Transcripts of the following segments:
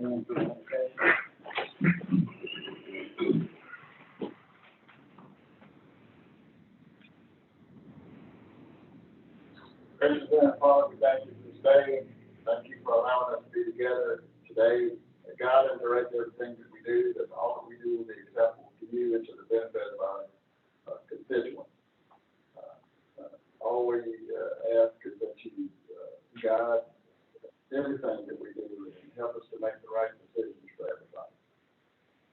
President, Father, we thank you for this day. Thank you for allowing us to be together today. God, and direct everything that we do, that all that we do will be acceptable to you and to the benefit of our constituents. All we ask is that you guide everything that we do and help us to make the right decisions for everybody.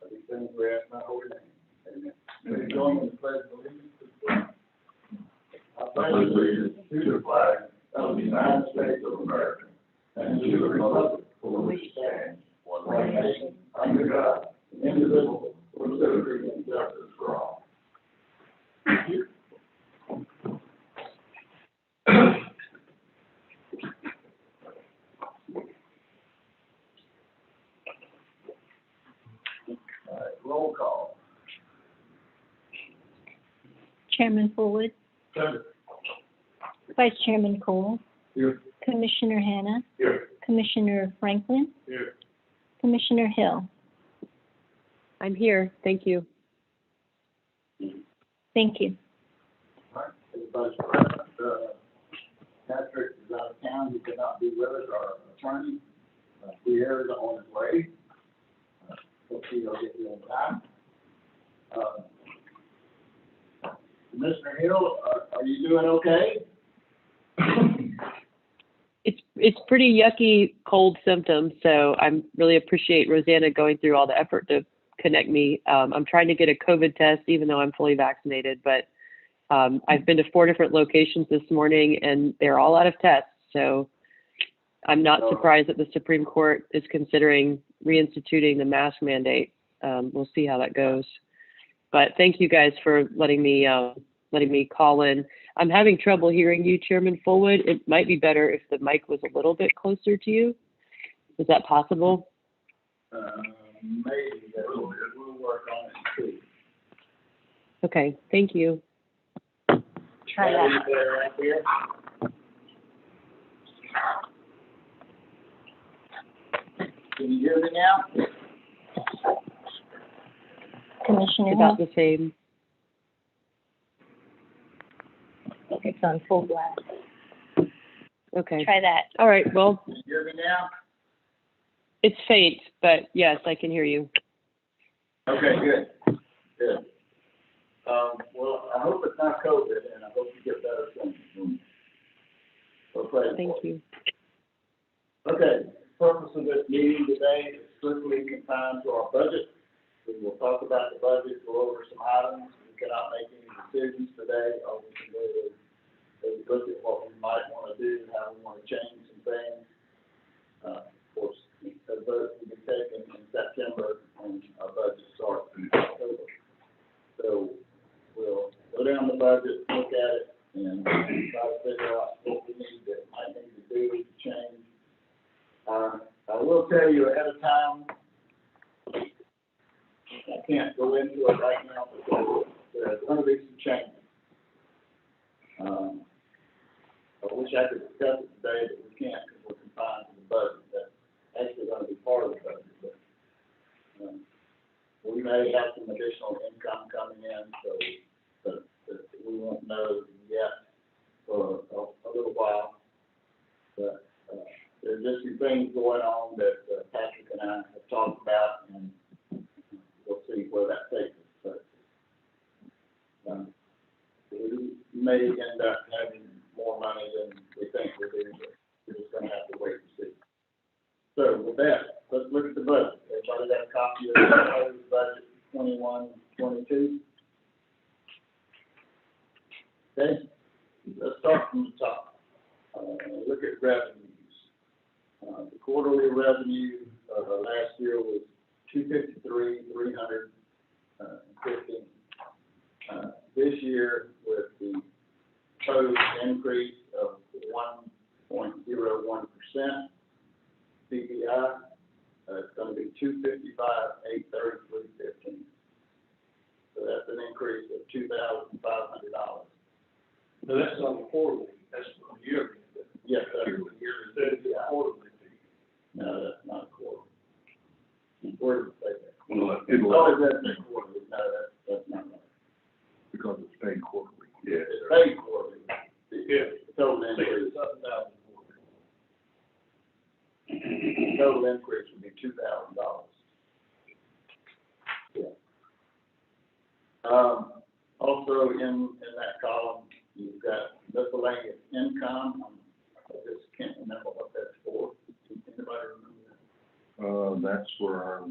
These things we ask in thy holy name. Amen. Please join me in the pledge of allegiance to the flag. I pledge allegiance to the flag of the United States of America and to the republic for which it stands, one nation, under God, indivisible, with liberty and justice for all. Thank you. All right, roll call. Chairman Fullwood, Senator. Vice Chairman Cole, Here. Commissioner Hanna, Here. Commissioner Franklin, Here. Commissioner Hill. I'm here. Thank you. Thank you. All right, everybody's present. Patrick is out of town. He cannot be with us. Our attorney, Pierre, is on his way. Hopefully he'll get here in time. Commissioner Hill, are you doing okay? It's pretty yucky cold symptoms, so I really appreciate Rosanna going through all the effort to connect me. I'm trying to get a COVID test, even though I'm fully vaccinated, but I've been to 4 different locations this morning, and they're all out of tests. So I'm not surprised that the Supreme Court is considering reinstituting the mask mandate. We'll see how that goes. But thank you guys for letting me call in. I'm having trouble hearing you, Chairman Fullwood. It might be better if the mic was a little bit closer to you. Is that possible? Maybe we'll work on it too. Okay, thank you. Try that. Right here. Can you hear me now? Commissioner Hill, About the same. it's on full blast. Okay. Try that. All right, well, Can you hear me now? it's faint, but yes, I can hear you. Okay, good. Good. Well, I hope it's not COVID, and I hope you get better soon. Thank you. Okay, purpose of this meeting today is strictly confined to our budget. We will talk about the budget, go over some items. We cannot make any decisions today. All we can do is look at what we might want to do, how we want to change some things. Of course, the vote will be taken in September, and our budget starts in October. So we'll go down the budget, look at it, and try to figure out what we might need to do to change. I will tell you ahead of time, I can't go into it right now because there's going to be some changes. I wish I could discuss it today, but we can't because we're confined to the budget. That's actually going to be part of the budget. But, we may have some additional income coming in, so but we won't know yet for a little while. But there's just some things going on that Patrick and I have talked about, and we'll see where that takes us. But we may end up having more money than we think we do, but we're just going to have to wait and see. So with that, let's look at the budget. Everybody got a copy of the proposed budget 21-22? Okay, let's start from the top. Look at revenues. The quarterly revenue last year was $253,315. This year, with the proposed increase of 1.01% CPI, it's going to be $255,833.15. So that's an increase of $2,500. No, that's on the quarterly, that's on the yearly. Yes, sir. Yearly, quarterly fee. No, that's not a quarter. It'll, Oh, is that the quarterly? No, that's not right. because it's paid quarterly. Yeah. It's paid quarterly. Yeah. Total increase, $7,000. total increase would be $2,000. Yeah. Also in that column, you've got miscellaneous income. I just can't remember what that's for. Anybody remember that? That's where our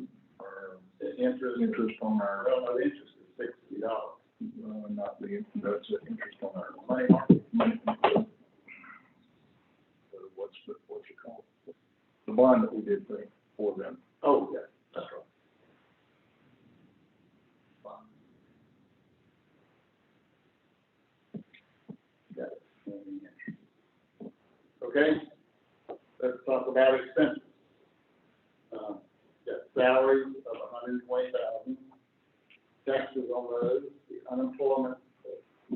The interest. interest on our, Well, no, the interest is $60. not the, that's the interest on our Money market. money. What's it called? The bond that we did for them. Oh, yeah, that's right. Got it. Okay, let's talk about expenses. Got salaries of $120,000, taxes on those, the unemployment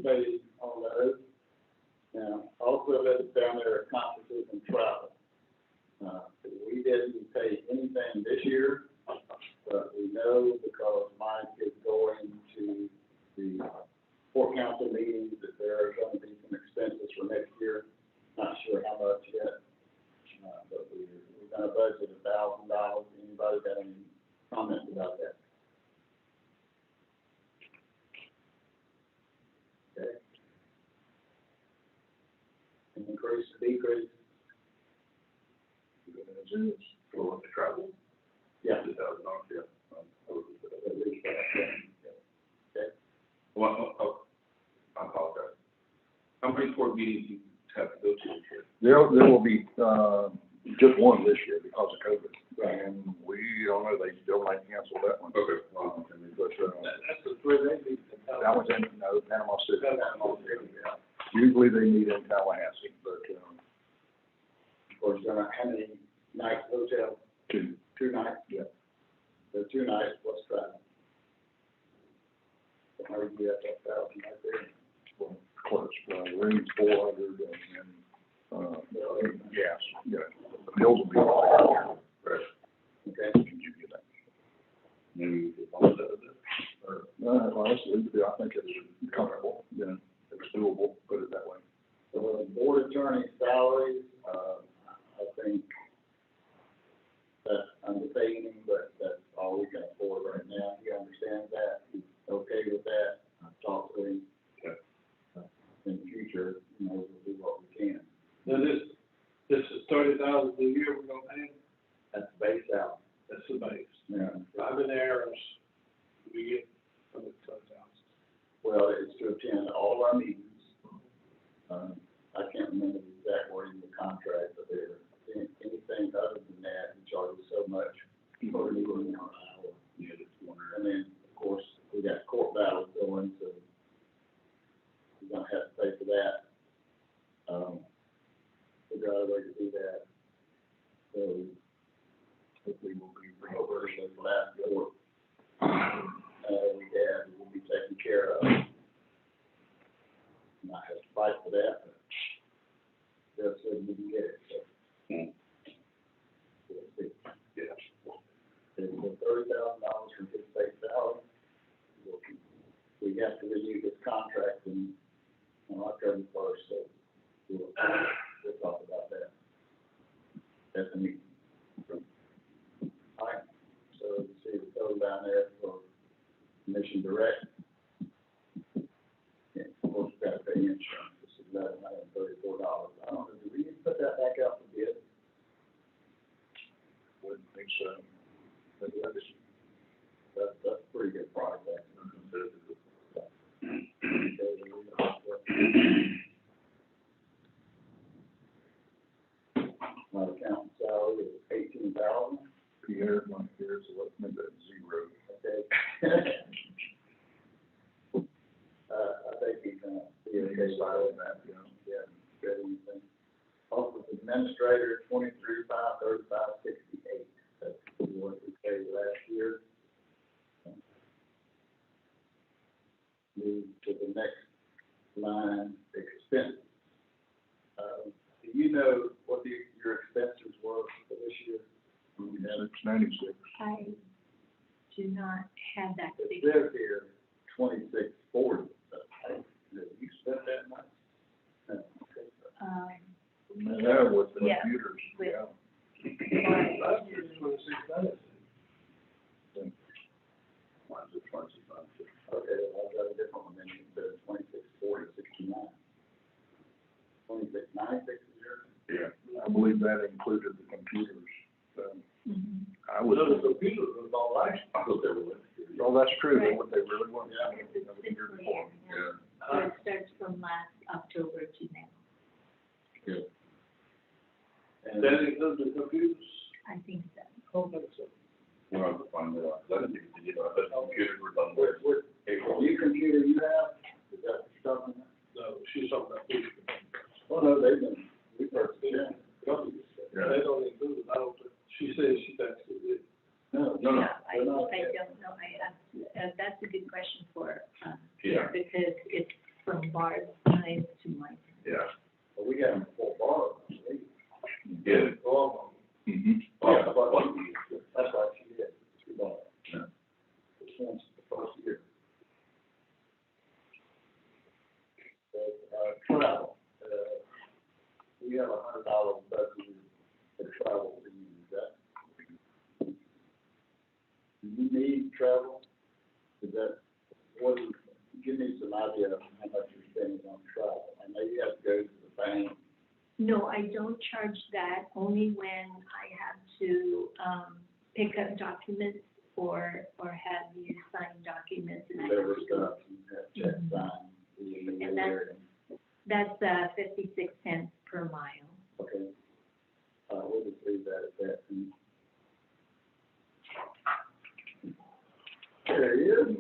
paid on those. Now, also listed down there are conferences and travel. We didn't pay anything this year, but we know because Mike is going to the Port Council meetings that there are going to be some expenses for next year. Not sure how much yet, but we're going to budget $1,000. Anybody got any comments about that? Okay. Increase, decrease? As is, for the travel. Yeah. $2,000, yeah. At least that, yeah. Okay. Well, I apologize. How many court meetings do you have to go to this year? There will be, just one this year because of COVID. Right. And we don't know, they still might cancel that one. Okay. But, That's the three they need to tell. that was in, no, Panama City. Panama City, yeah. Usually they meet in Tallahassee, but, Of course, how many nights hotel? two, 2 nights? yeah. So 2 nights, what's that? How do you get that $1,000 right there? Well, close, room's 400 and, gas, yeah. The bills will be all there. Right. Okay. Can you get that? Maybe we could bump that a bit. Honestly, I think it's comfortable, you know, it's doable, put it that way. So board attorney salaries, I think that's understating, but that's all we can afford right now. He understands that, he's okay with that. I've talked to him. Okay. In the future, we'll do what we can. Now, this is $30,000 a year we're gonna pay, That's base out. that's the base. Yeah. I've been there, we get from the $12,000. Well, it's to attend all our meetings. I can't remember the exact wording of the contract, but there, anything other than that, he charges so much per meeting or hour. Yeah, that's one. And then, of course, we got court battles going, so we're gonna have to pay for that. Figure out a way to do that. So, hopefully we'll be reimbursed for the last court. We had, will be taken care of. Might have to fight for that, but Jeff said we can get it, so. We'll see. Yeah. It's $30,000 from his base salary. We have to renew this contract on October 1st, so we'll talk about that at the meeting. All right, so you see the total down there for Commission Direct. Yeah, of course, we've got to pay insurance, this is $1,134. I don't know, do we need to put that back out for bid? Wouldn't think so. But That's a pretty good product, actually. My account salary is $18,000. Pierre, not here, so let's make that 0. Okay. I think he's gonna be okay with that, yeah, good anything. Office administrator, 23,535.68. That's what we paid last year. Move to the next line, expense. Do you know what your expenses were for this year? 696. I do not have that It figure. says here, 2640. You spent that much? No, okay. Yeah, with the Yeah. computers, With- yeah. Last year was 26,000. Mine's a 25. Okay, I've got a different one, then it says 264069. 2696 is yours? Yeah, I believe that included the computers, so, Mhm. I Was would, those computers was all last year? I thought they were. oh, that's true, Right. what they really want. Yeah. It's a That was the year fiscal before. year, yeah. So it starts from last October to now. And That includes the computers? I think so. Oh, that's so. We're on the fund, I didn't think, you know, the computers were done with what April. new computer you have, is that what you're talking about? No, she's talking about these. Oh, no, they've been, we purchased them. They don't include it, I don't think, she says she thinks it is. No, No, I they're not. don't know, that's a good question for, Yeah. because it's from Barb's time to mine. Yeah. But we got them full bar, I believe. Yeah. Oh, Mm-hmm. yeah, that's right, she did. She bought it. Yeah. This one's the first year. Travel, we have $100 budget for travel to use that. Do you need travel? Is that, give me some idea of how much you're spending on travel. I know you have to go to the bank. No, I don't charge that, only when I have to, pick up documents or have you sign documents and I have Whatever to go. stuff you have check signed. And that's, 56 cents per mile. Okay. We'll just leave that at that. There he is.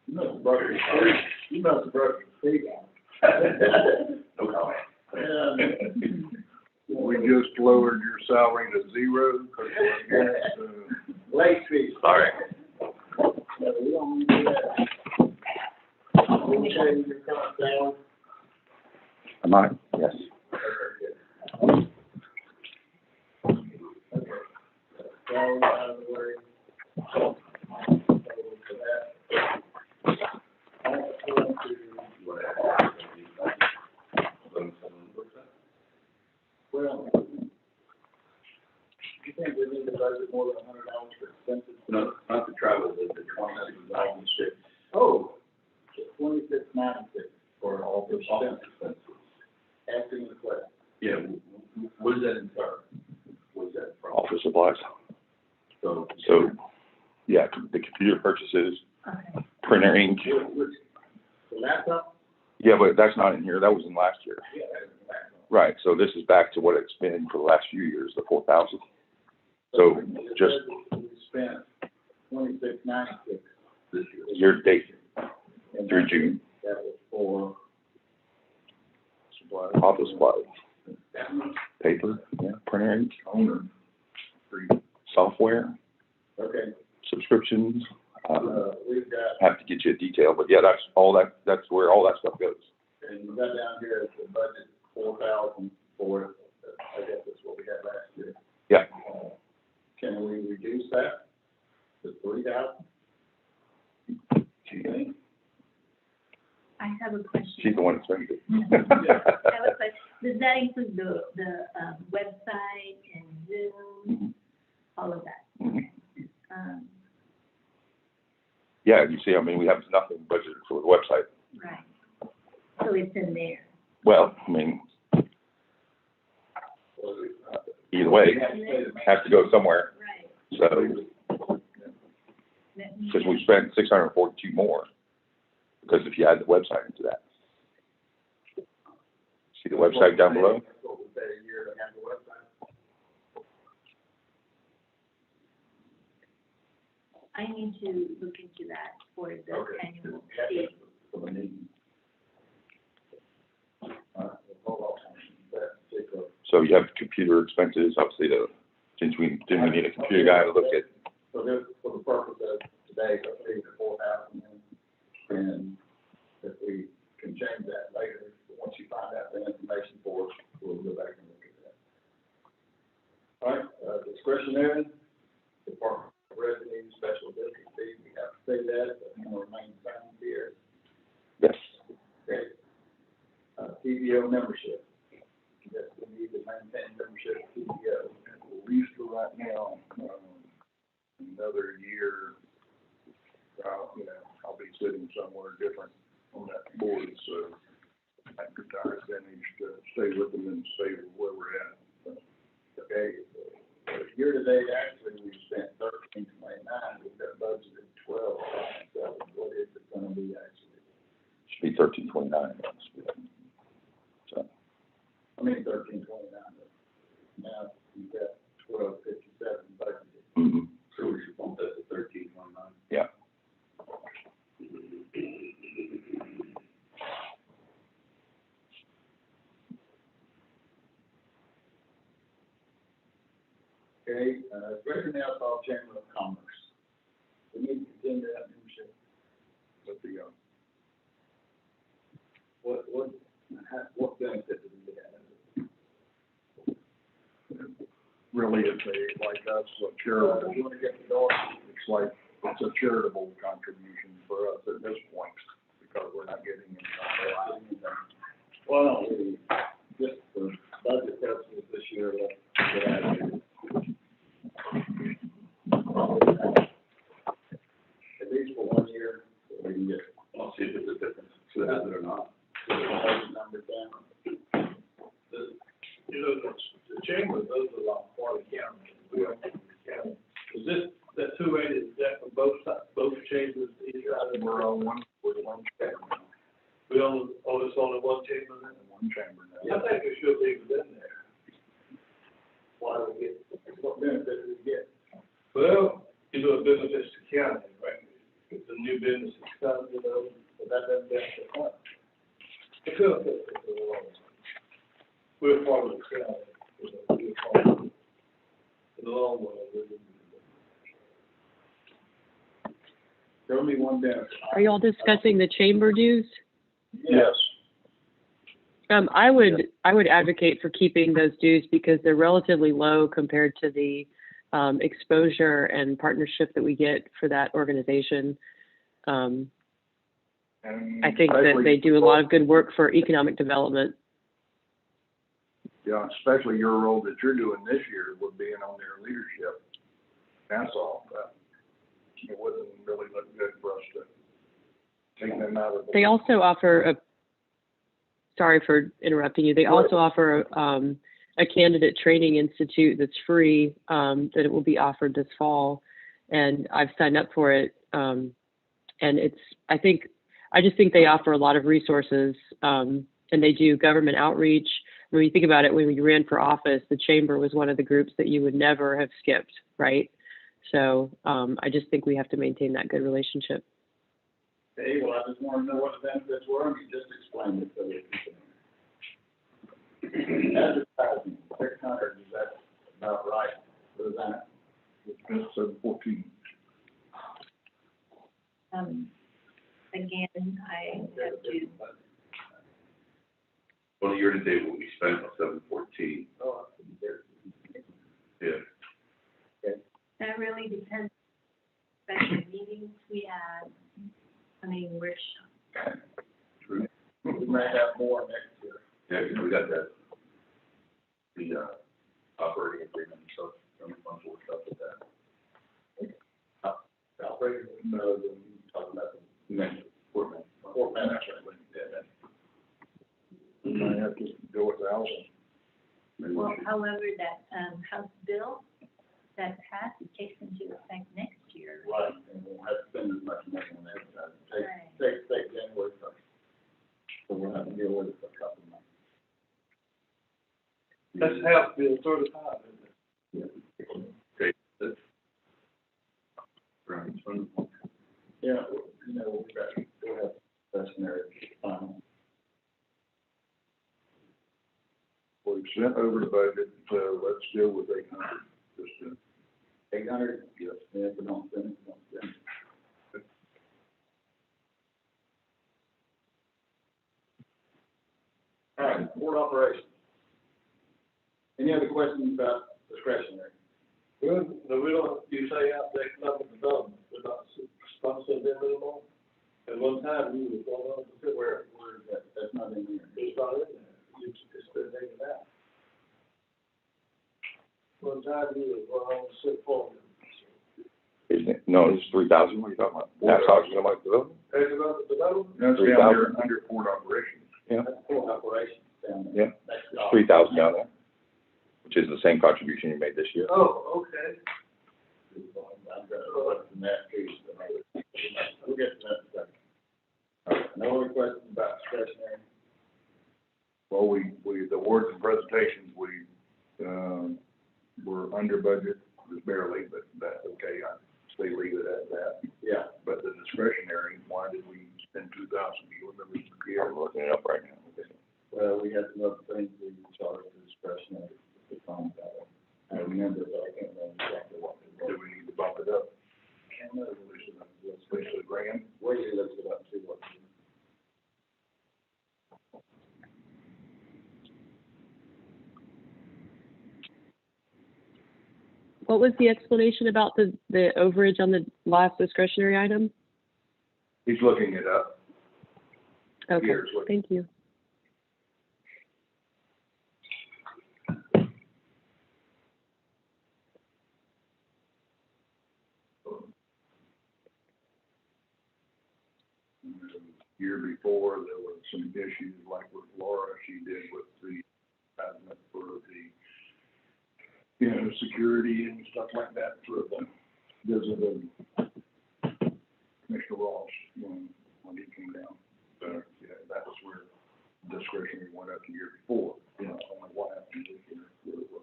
You must have brought your speed. You must have brought your speed out. No comment. We just lowered your salary to 0, because we're against, Late fee. Sorry. No, we don't need that. We'll change your current salary. Am I? Yes. Okay. Salary out of the way. So, for that. I'm going to, well, you think we need to budget more than $100 for expenses? No, not the travel, the 26,006 Oh, 2696 for all the expenses. asking the question. Yeah, what does that entail? What is that from? Office supplies. So, So, yeah, the computer purchases, Okay. printer ink. Which, the laptop? Yeah, but that's not in here. That was in last year. Yeah, that's the laptop. Right, so this is back to what it's been for the last few years, the 4,000. So It just says we spent 2696 this year. year to date and through June, that was for, office supplies, that much? paper, yeah, printer ink, owner, free. software, Okay, subscriptions. we've got, Have to get you a detail, but yeah, that's where all that stuff goes. and you got down here at the budget, 4,000 for it. I guess that's what we had last year. Yeah. Can we reduce that to 3,000? Okay. I have a question. She's the one that's making it. I have a question. Does that include the website and Zoom, all of that? Mhm. Okay. Yeah, you see, I mean, we have nothing budgeted for the website. Right. So it's in there. Well, I mean, either way, has to go somewhere. Right. So, Let me- because we spent 642 more, because if you add the website into that. See the website down below? That's what we pay a year to have the website. I need to look into that for the Okay. annual Yeah, fee. for the meeting. All right, we'll hold off on that particular. So you have computer expenses, obviously, since we need a computer guy to look at. So this, for the purpose of today, let's leave the 4,000 in, and if we can change that later, once you find out the information for us, we'll go back and look at that. All right, discretionary, Department of Revenue, special district. membership. Yes, we need to maintain membership to PTO. At least for right now, another year, I'll be sitting somewhere different on that board, so after time finished, stay with them and stay where we're at. Okay, year to date, actually, we spent $13.29, we've got budgeted $12.7. What is it gonna be actually? Should be 1329. So, I mean, $13.29, but now we've got $12.57 budgeted. mm-hmm. So we should bump that to 13.29. Yeah. Okay, Greater Nassau Chamber of Commerce. We need to continue that membership. But the, What benefit do we get? really, it's like us, a charitable, You wanna get the door? it's like, it's a charitable contribution for us at this point, because we're not getting any. Well, no, we, just for budget purposes this year, let's get out of here. At least for 1 year, so we can get, I'll see if it's a difference, so has it or not. the budget number down. You know, the chamber does a lot for the county. We don't think the county. Is this, that 280, is that for both sides, both chambers, either side of the We're on we're one chamber now, We only, it's only one chamber then? one chamber now. I think we should leave it in there. Why do we get, what benefit do we get? Well, you know, it benefits the county, right? If the new business is coming, you know, but that doesn't benefit us. It could benefit the long run. We're part of the county, you know, we're part of it. In the long run, Show me one benefit. Are y'all discussing the chamber dues? Yes, I would advocate for keeping those dues because they're relatively low compared to the exposure and partnership that we get for that organization. and. I think that they do a lot of good work for economic development. Yeah, especially your role that you're doing this year with being on their leadership. That's all. It wouldn't really look good for us to take them out of. They also offer sorry for interrupting you. They also offer a candidate training institute that's free, that it will be offered this fall. And I've signed up for it. And I just think they offer a lot of resources, and they do government outreach. When you think about it, when you ran for office, the chamber was one of the groups that you would never have skipped, right? So I just think we have to maintain that good relationship. Okay, well, I just want to know what the benefits were, and you just explained it, so we can. Advertising, 600, is that about right? What is that? It's 714. Again, I have to, Well, year to date, what we spent was 714. Oh, Yeah. that really depends. Special meetings we had, I mean, workshops. True. we may have more next year. Yeah, because we got that, the, operating agreement, so, funds will work out with that. Operating, no, talking about the Next, Fort Management. We might have to go with Allison. maybe we Well, should- however, that, House bill that passed, it takes into effect next year. Right, and we'll have to spend as much money on advertising. Right. Take January 1st. So we'll have to deal with it for a couple of months. That's House Bill 35, isn't it? Okay, that's. Right, so, Yeah, we'll have stationary final. We've sent over the budget, so let's deal with 800. Just 800, yes, and if we don't spend it, we don't spend it. All right, board operations. Any other questions about discretionary? Well, no, we don't, you say out the economic development, we're not sponsoring them anymore? At one time, we were going on to where That's not in there. it's not in there. You Isn't it? No, it's 3,000, what are you talking about? That's how it's gonna like development? That's 3,000. down under port operations. Yeah, That's full operations down there. yeah, That's it's all. 3,000 down there, which is the same contribution you made this year. Oh, okay. I'm gonna look from that too, so we'll get to that in a second. All right, no other questions about discretionary? Well, the awards and presentations, we're under budget, just barely, but that's okay. I say leave it at that. Yeah. But the discretionary, why did we spend 2,000? Do you remember? I'm looking it up right now. Well, we had some other things we charged for discretionary, the funds that way. I remember, but I can't remember exactly what it was. Do we need to bump it up? Can't remember, Especially grand? where you looked it up to, what you. What was the explanation about the overage on the last discretionary item? He's looking it up. Okay, Here's what- thank you. Year before, there were some issues like with Laura, she did with the, for the, security and stuff like that for the, Commissioner Ross, when he came down. Yeah, that was where discretionary went up the year before, I don't know what happened this year. Where it was.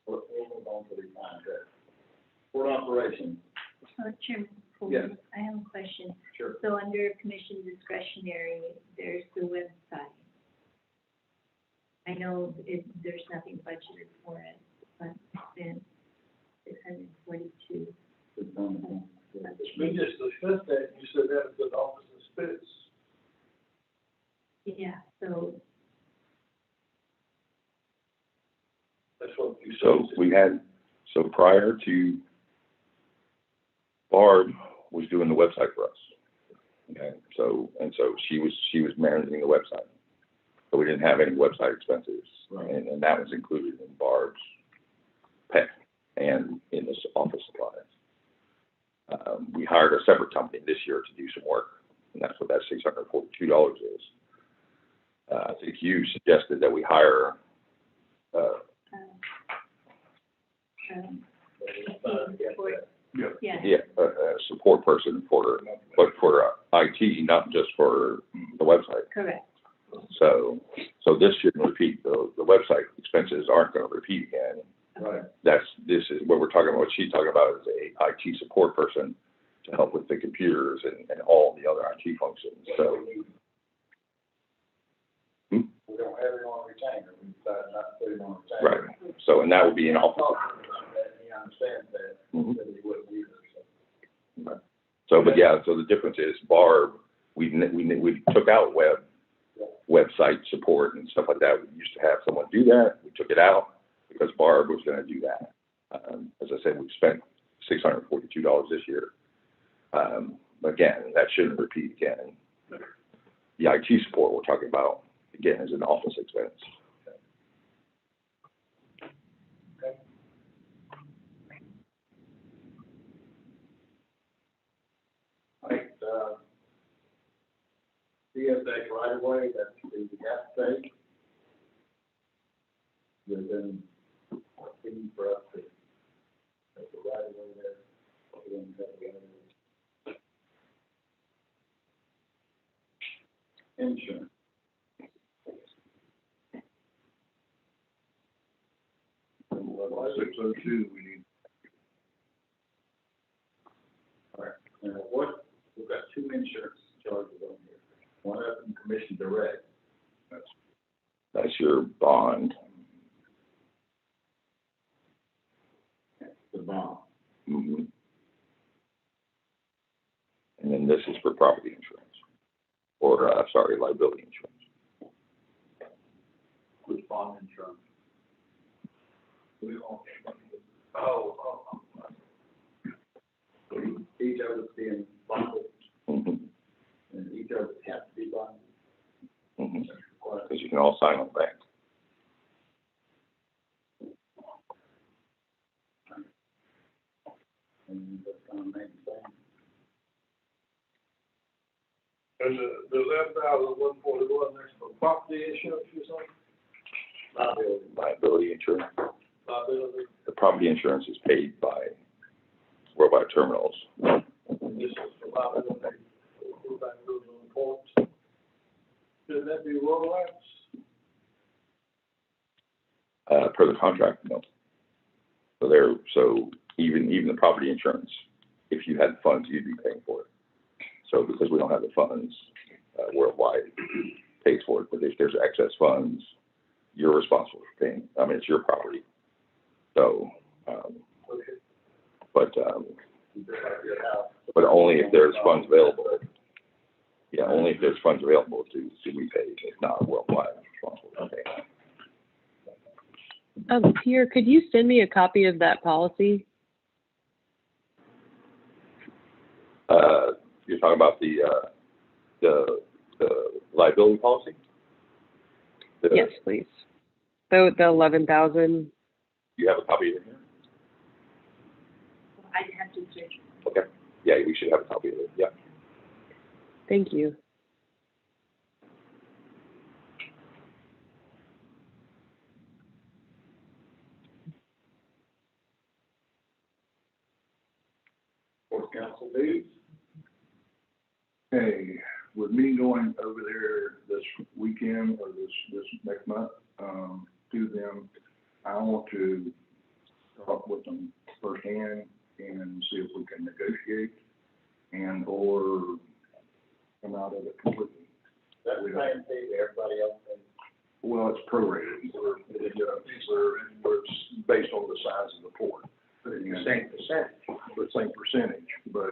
We'll move on to the contract. Port operations, Chairman, Yes. I have a question. sure. So under commission discretionary, there's the website. I know there's nothing budgeted for it, but then 642. We just discussed that, you said that was an office expense. Yeah, so, That's what you said. So we had, so prior to Barb was doing the website for us. Okay, so she was managing the website. So we didn't have any website expenses. Right. And that was included in Barb's pay and in this office supplies. We hired a separate company this year to do some work, and that's what that $642 is. I think you suggested that we hire, yeah, a support person for IT, not just for the website. correct. So this shouldn't repeat, the website expenses aren't gonna repeat again. Right. This is what we're talking about, what she's talking about is a IT support person to help with the computers and all the other IT functions, so. We don't have it on retainer, we decided not to put it on retainer. Right, so, and that would be an office. He understands that, Mhm. that he wouldn't either, so. So, but yeah, so the difference is Barb, we took out website support and stuff like that. We used to have someone do that. We took it out because Barb was gonna do that. As I said, we spent $642 this year. Again, that shouldn't repeat again. The IT support we're talking about, again, is an office expense. Right, CSX right away, that's the gas station. There's been a fee for us to take the right away there. We didn't have the other. Insurance. Well, 602, we need, All right, now what, we've got two insurance charges on here. One of them commission direct. That's your bond. The bond. Mhm. And then this is for property insurance, or, liability insurance. Which bond insurance? We all. Each of us being bonded, Mhm. and each of us have to be bonded. Mhm. because you can all sign on the bank. And that's gonna make sense. There's the 11,141, that's for property insurance or something? Liability insurance. Liability, The property insurance is paid by Worldwide Terminals. and this is for liability, everybody goes on points. Should that be Rollouts? Per the contract, no. So even the property insurance, if you had funds, you'd be paying for it. So because we don't have the funds, Worldwide pays for it, but if there's excess funds, you're responsible for paying. I mean, it's your property. So, but only if there's funds available. Yeah, only if there's funds available to repay. If not, Worldwide is responsible for paying. Pierre, could you send me a copy of that policy? You're talking about the liability policy? Yes, please. So the 11,000. You have a copy of it here? I'd have to search. Okay. Yeah, we should have a copy of it. Yeah. Thank you. Sports council dues. Hey, with me going over there this weekend or this next month, to them, I want to talk with them firsthand and see if we can negotiate and or come out of it completely. That's the same thing everybody else thinks. Well, it's prorated. We're based on the size of the port. The same percentage. The same percentage, but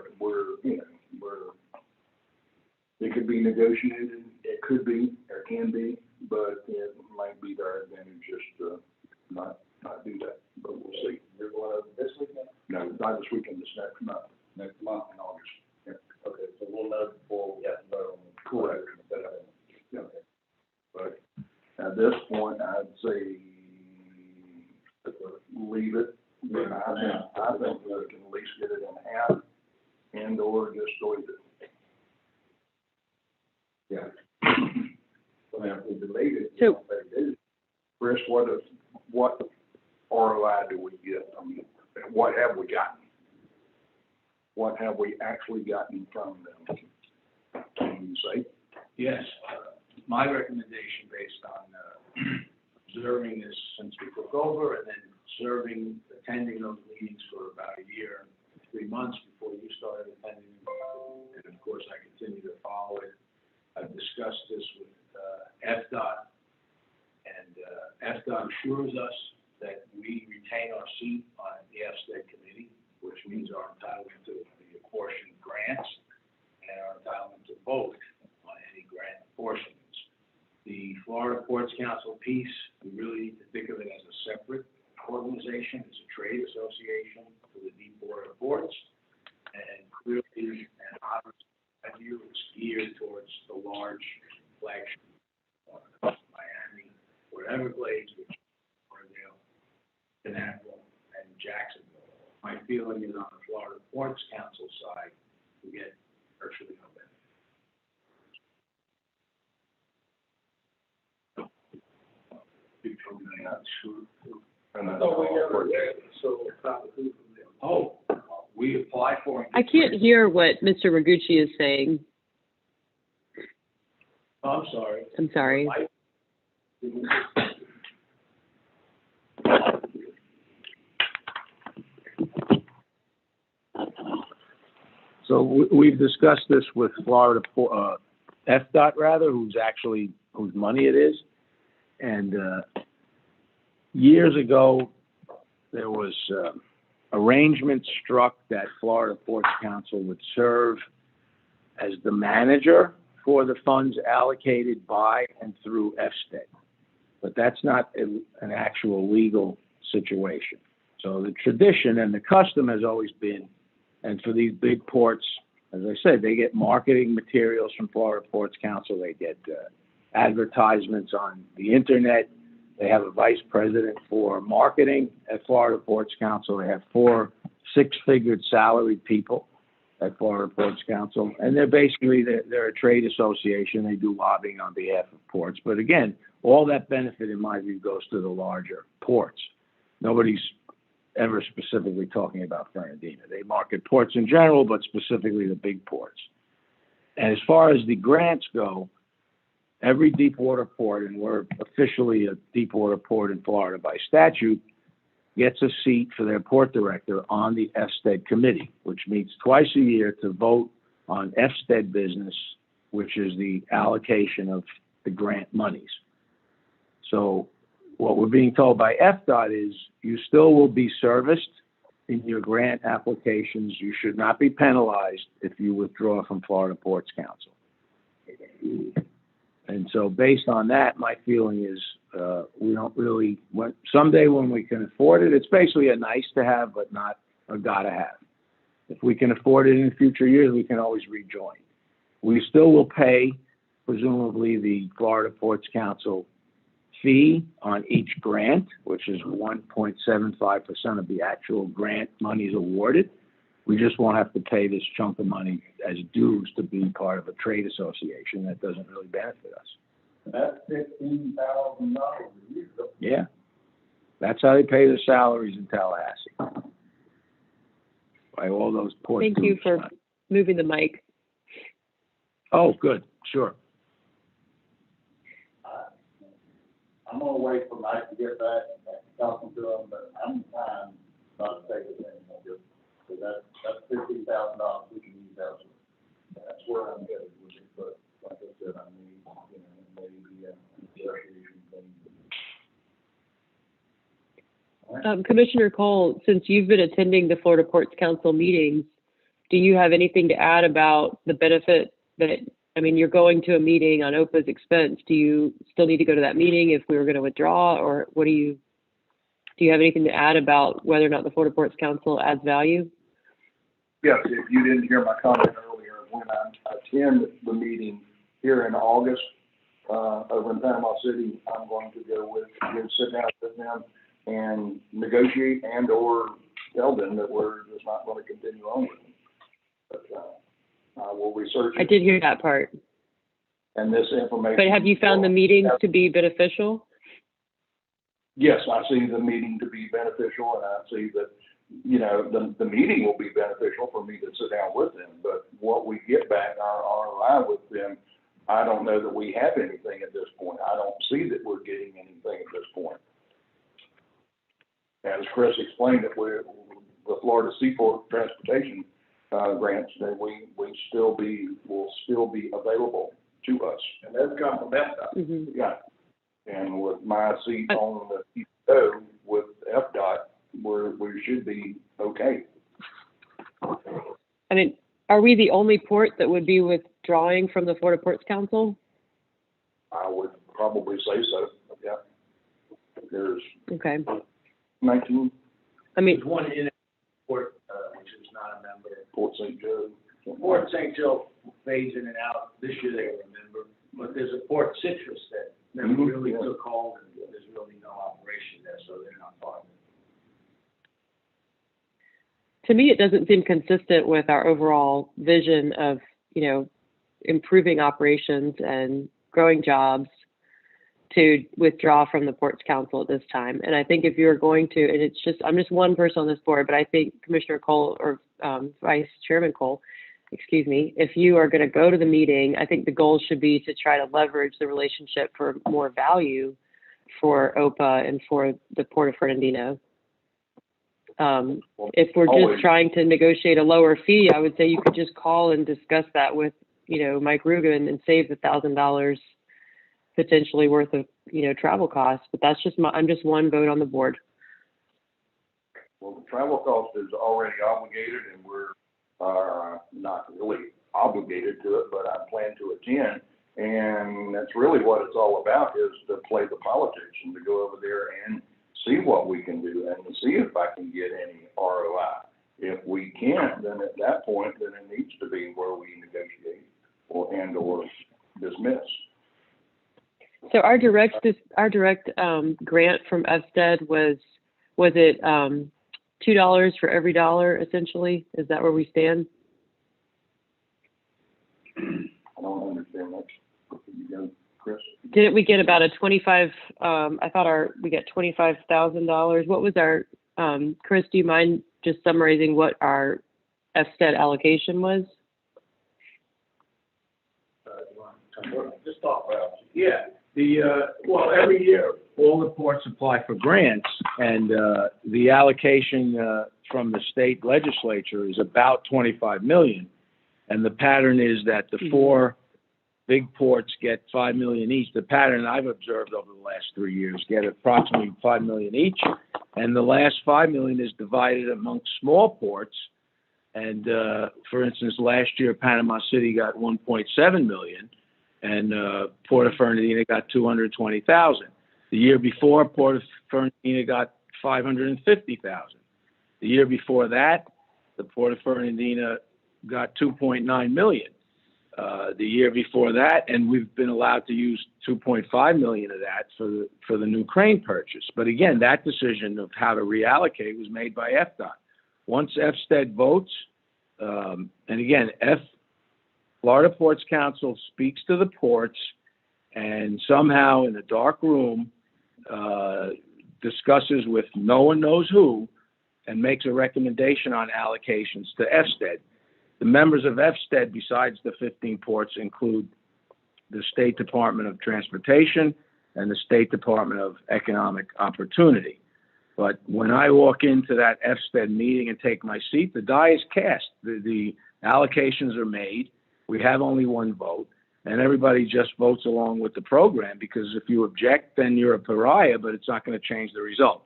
it could be negotiated, it could be, or can be, but it might be to our advantage just to not do that, but we'll see. You're going over this weekend? No, not this weekend, this next month in August. Yeah. Okay, so we'll know before we have to vote on it. Correct. Yeah. But at this point, I'd say leave it, but I think we can at least get it in half and or just leave it. Yeah. So now, if we delete it, So- we don't pay dues. Chris, what ROI do we get from them? And what have we gotten? What have we actually gotten from them? Can you say? Yes, my recommendation based on observing this since we took over and then attending those meetings for about a year and 3 months before you started attending, and of course I continue to follow it. I've discussed this with FDOT, and FDOT assures us that we retain our seat on the FSTED committee, which means our entitlement to the apportioned grants and our entitlement to vote on any grant apportionments. The Florida Ports Council piece, we really need to think of it as a separate organization. It's a trade association for the deep water ports, and clearly an idea is geared towards the large flagship, Miami, or Everglades, which are Canaveral and Jacksonville. My feeling is on the Florida Ports Council side, we get virtually no benefit. And that's Oh, we all. got it, so it's not the who from them. Oh, we applied for it. I can't hear what Mr. Ragucci is saying. I'm sorry. I'm sorry. So we've discussed this with Florida, FDOT rather, whose money it is. And years ago, there was arrangement struck that Florida Ports Council would serve as the manager for the funds allocated by and through FSTED. But that's not an actual legal situation. So the tradition and the custom has always been, and for these big ports, as I said, they get marketing materials from Florida Ports Council, they get advertisements on the internet. They have a vice president for marketing at Florida Ports Council. They have 4 six-figured salaried people at Florida Ports Council, and they're a trade association. They do lobbying on behalf of ports. But again, all that benefit, in my view, goes to the larger ports. Nobody's ever specifically talking about Fernandina. They market ports in general, but specifically the big ports. And as far as the grants go, every deep water port, and we're officially a deep water port in Florida by statute, gets a seat for their port director on the FSTED committee, which meets twice a year to vote on FSTED business, which is the allocation of the grant monies. So what we're being told by FDOT is you still will be serviced in your grant applications. You should not be penalized if you withdraw from Florida Ports Council. And so based on that, my feeling is we don't really, someday when we can afford it, it's basically a nice to have, but not a gotta have. If we can afford it in future years, we can always rejoin. We still will pay, presumably, the Florida Ports Council fee on each grant, which is 1.75% of the actual grant monies awarded. We just won't have to pay this chunk of money as dues to be part of a trade association that doesn't really benefit us. That's $15,000 a year. Yeah. That's how they pay the salaries in Tallahassee. By all those port Thank you dues. for moving the mic. Oh, good. Sure. I'm gonna wait for Mike to get back and talking to him, but I'm fine not to take it anymore. So that's $15,000 we can use elsewhere. That's where I'm headed with it, but like I said, I mean, maybe negotiation thing. Commissioner Cole, since you've been attending the Florida Ports Council meetings, do you have anything to add about the benefit that, I mean, you're going to a meeting on OPA's expense. Do you still need to go to that meeting if we were going to withdraw, or do you have anything to add about whether or not the Florida Ports Council adds value? Yes, if you didn't hear my comment earlier, when I attend the meeting here in August, over in Panama City, I'm going to sit down with them and negotiate and or tell them that we're just not going to continue on with them. But, I will research it. I did hear that part. And this information. But have you found the meetings to be beneficial? Yes, I see the meeting to be beneficial, and I see that, you know, the meeting will be beneficial for me to sit down with them, but what we get back, our ROI with them, I don't know that we have anything at this point. I don't see that we're getting anything at this point. As Chris explained it, the Florida Seaport Transportation grants, that will still be available to us. And that's come from FDOT. Mm-hmm. Yeah. And with my seat on the PTO with FDOT, we should be okay. I mean, are we the only port that would be withdrawing from the Florida Ports Council? I would probably say so, yeah. There's Okay. 19, I mean, There's one in Port, which is not a member. Port St. Joe. Port St. Joe fades in and out. This year they were a member. But there's a Port Citrus that never Mhm, really yeah. took hold, and there's really no operation there, so they're not part of it. to me, it doesn't seem consistent with our overall vision of, improving operations and growing jobs to withdraw from the Ports Council at this time. And I think if you're going to, and I'm just one person on this board, but I think Commissioner Cole or Vice Chairman Cole, if you are going to go to the meeting, I think the goal should be to try to leverage the relationship for more value for OPA and for the Port of Fernandina. If we're just trying to negotiate a lower fee, I would say you could just call and discuss that with, Mike Rugen and save the $1,000 potentially worth of, travel costs. But that's I'm just one vote on the board. Well, the travel cost is already obligated, and we're not really obligated to it, but I plan to attend. And that's really what it's all about, is to play the politics and to go over there and see what we can do and to see if I can get any ROI. If we can't, then at that point, then it needs to be where we negotiate or dismiss. So our direct grant from FSTED was it $2 for every dollar essentially? Is that where we stand? I don't understand much. You go, Chris? Didn't we get about a 25? I thought we got $25,000. What was our? Chris, do you mind just summarizing what our FSTED allocation was? Just talk about it. Yeah, well, every year, all the ports apply for grants, and the allocation from the state legislature is about $25 million. And the pattern is that the four big ports get $5 million each. The pattern I've observed over the last 3 years get approximately $5 million each, and the last $5 million is divided amongst small ports. And for instance, last year Panama City got $1.7 million, and Port of Fernandina got $220,000. The year before, Port of Fernandina got $550,000. The year before that, the Port of Fernandina got $2.9 million. The year before that, and we've been allowed to use $2.5 million of that for the new crane purchase. But again, that decision of how to reallocate was made by FDOT. Once FSTED votes, and again, Florida Ports Council speaks to the ports, and somehow in a dark room discusses with no one knows who, and makes a recommendation on allocations to FSTED. The members of FSTED, besides the 15 ports, include the State Department of Transportation and the State Department of Economic Opportunity. But when I walk into that FSTED meeting and take my seat, the die is cast. The allocations are made. We have only one vote, and everybody just votes along with the program, because if you object, then you're a pariah, but it's not going to change the result.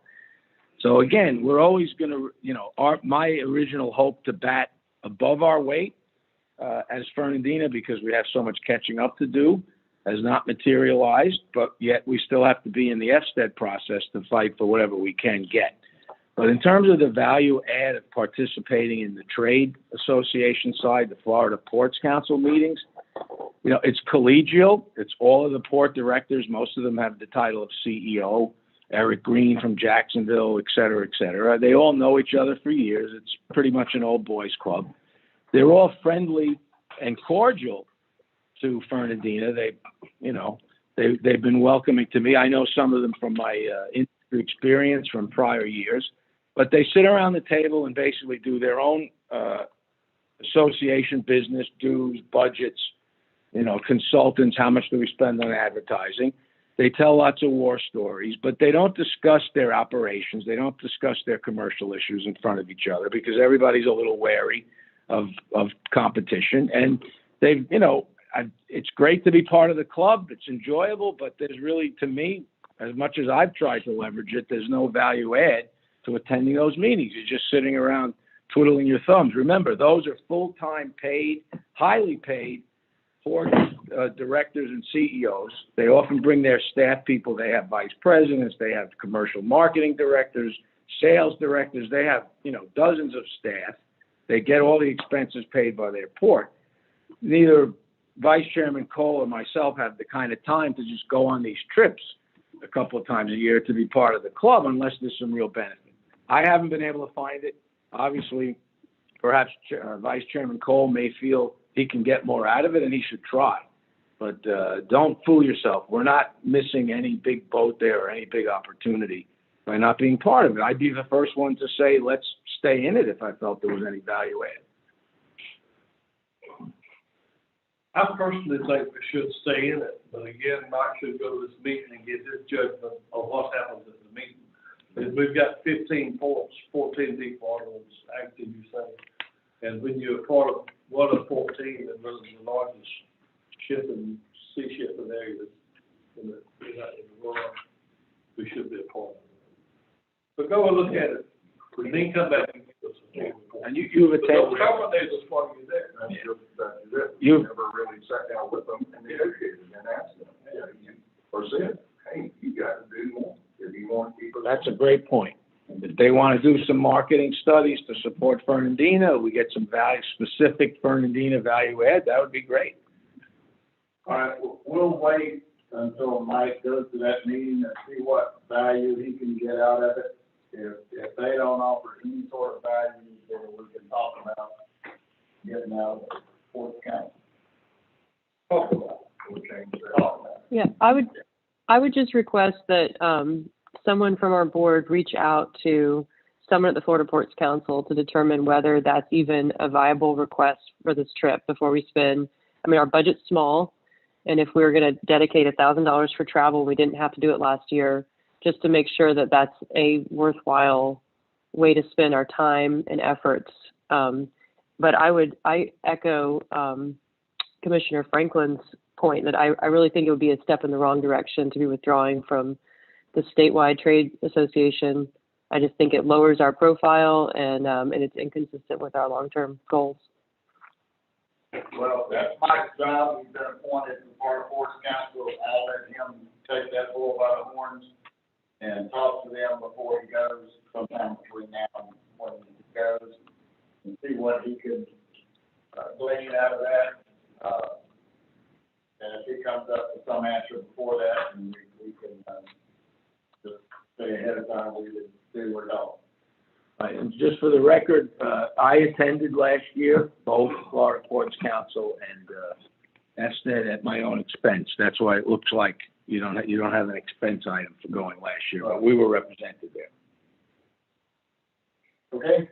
So again, we're always going to, my original hope to bat above our weight as Fernandina, because we have so much catching up to do, has not materialized, but yet we still have to be in the FSTED process to fight for whatever we can get. But in terms of the value add of participating in the trade association side, the Florida Ports Council meetings, it's collegial. It's all of the port directors. Most of them have the title of CEO. Eric Green from Jacksonville, et cetera, et cetera. They all know each other for years. It's pretty much an old boys club. They're all friendly and cordial to Fernandina. They've been welcoming to me. I know some of them from my industry experience from prior years, but they sit around the table and basically do their own association business, dues, budgets, consultants, how much do we spend on advertising. They tell lots of war stories, but they don't discuss their operations. They don't discuss their commercial issues in front of each other, because everybody's a little wary of competition. And it's great to be part of the club. It's enjoyable, but there's really, to me, as much as I've tried to leverage it, there's no value add to attending those meetings. You're just sitting around twiddling your thumbs. Remember, those are full-time paid, highly paid port directors and CEOs. They often bring their staff people. They have vice presidents. They have commercial marketing directors, sales directors. They have, dozens of staff. They get all the expenses paid by their port. Neither Vice Chairman Cole or myself have the kind of time to just go on these trips a couple of times a year to be part of the club unless there's some real benefit. I haven't been able to find it. Obviously, perhaps Vice Chairman Cole may feel he can get more out of it, and he should try. But don't fool yourself. We're not missing any big boat there or any big opportunity by not being part of it. I'd be the first one to say, let's stay in it if I felt there was any value add. I personally think we should stay in it, but again, Mike should go to this meeting and get his judgment on what happens at the meeting. Because we've got 15 ports, 14 deep water ones active, you say. And when you're part of one of 14, and really the largest sea shipping area in the world, we should be a part of it. But go and look at it. We need to come back and give us a report. And you've attended. You've never really sat down with them and negotiated and asked them, or said, hey, you got to do more. If you want to keep us. That's a great point. If they want to do some marketing studies to support Fernandina, we get some specific Fernandina value add, that would be great. All right, we'll wait until Mike goes to that meeting and see what value he can get out of it. If they don't offer any sort of value, then we can talk about getting out of the fourth county. Talk about it. We'll change that. Talk about it. Yeah, I would just request that someone from our board reach out to someone at the Florida Ports Council to determine whether that's even a viable request for this trip before we spend. I mean, our budget's small, and if we were going to dedicate $1,000 for travel, we didn't have to do it last year, just to make sure that that's a worthwhile way to spend our time and efforts. But I echo Commissioner Franklin's point that I really think it would be a step in the wrong direction to be withdrawing from the statewide trade association. I just think it lowers our profile and it's inconsistent with our long-term goals. Well, that's Mike's job. He's been appointed to the Florida Ports Council. I'll let him take that bull by the horns and talk to them before he goes, sometime between now and when he goes, and see what he can glean out of that. And if he comes up with some answer before that, then we can just stay ahead of time, we would do or don't. Right, and just for the record, I attended last year, both Florida Ports Council and ESTED at my own expense. That's why it looks like you don't have an expense item for going last year, but we were represented there. Okay?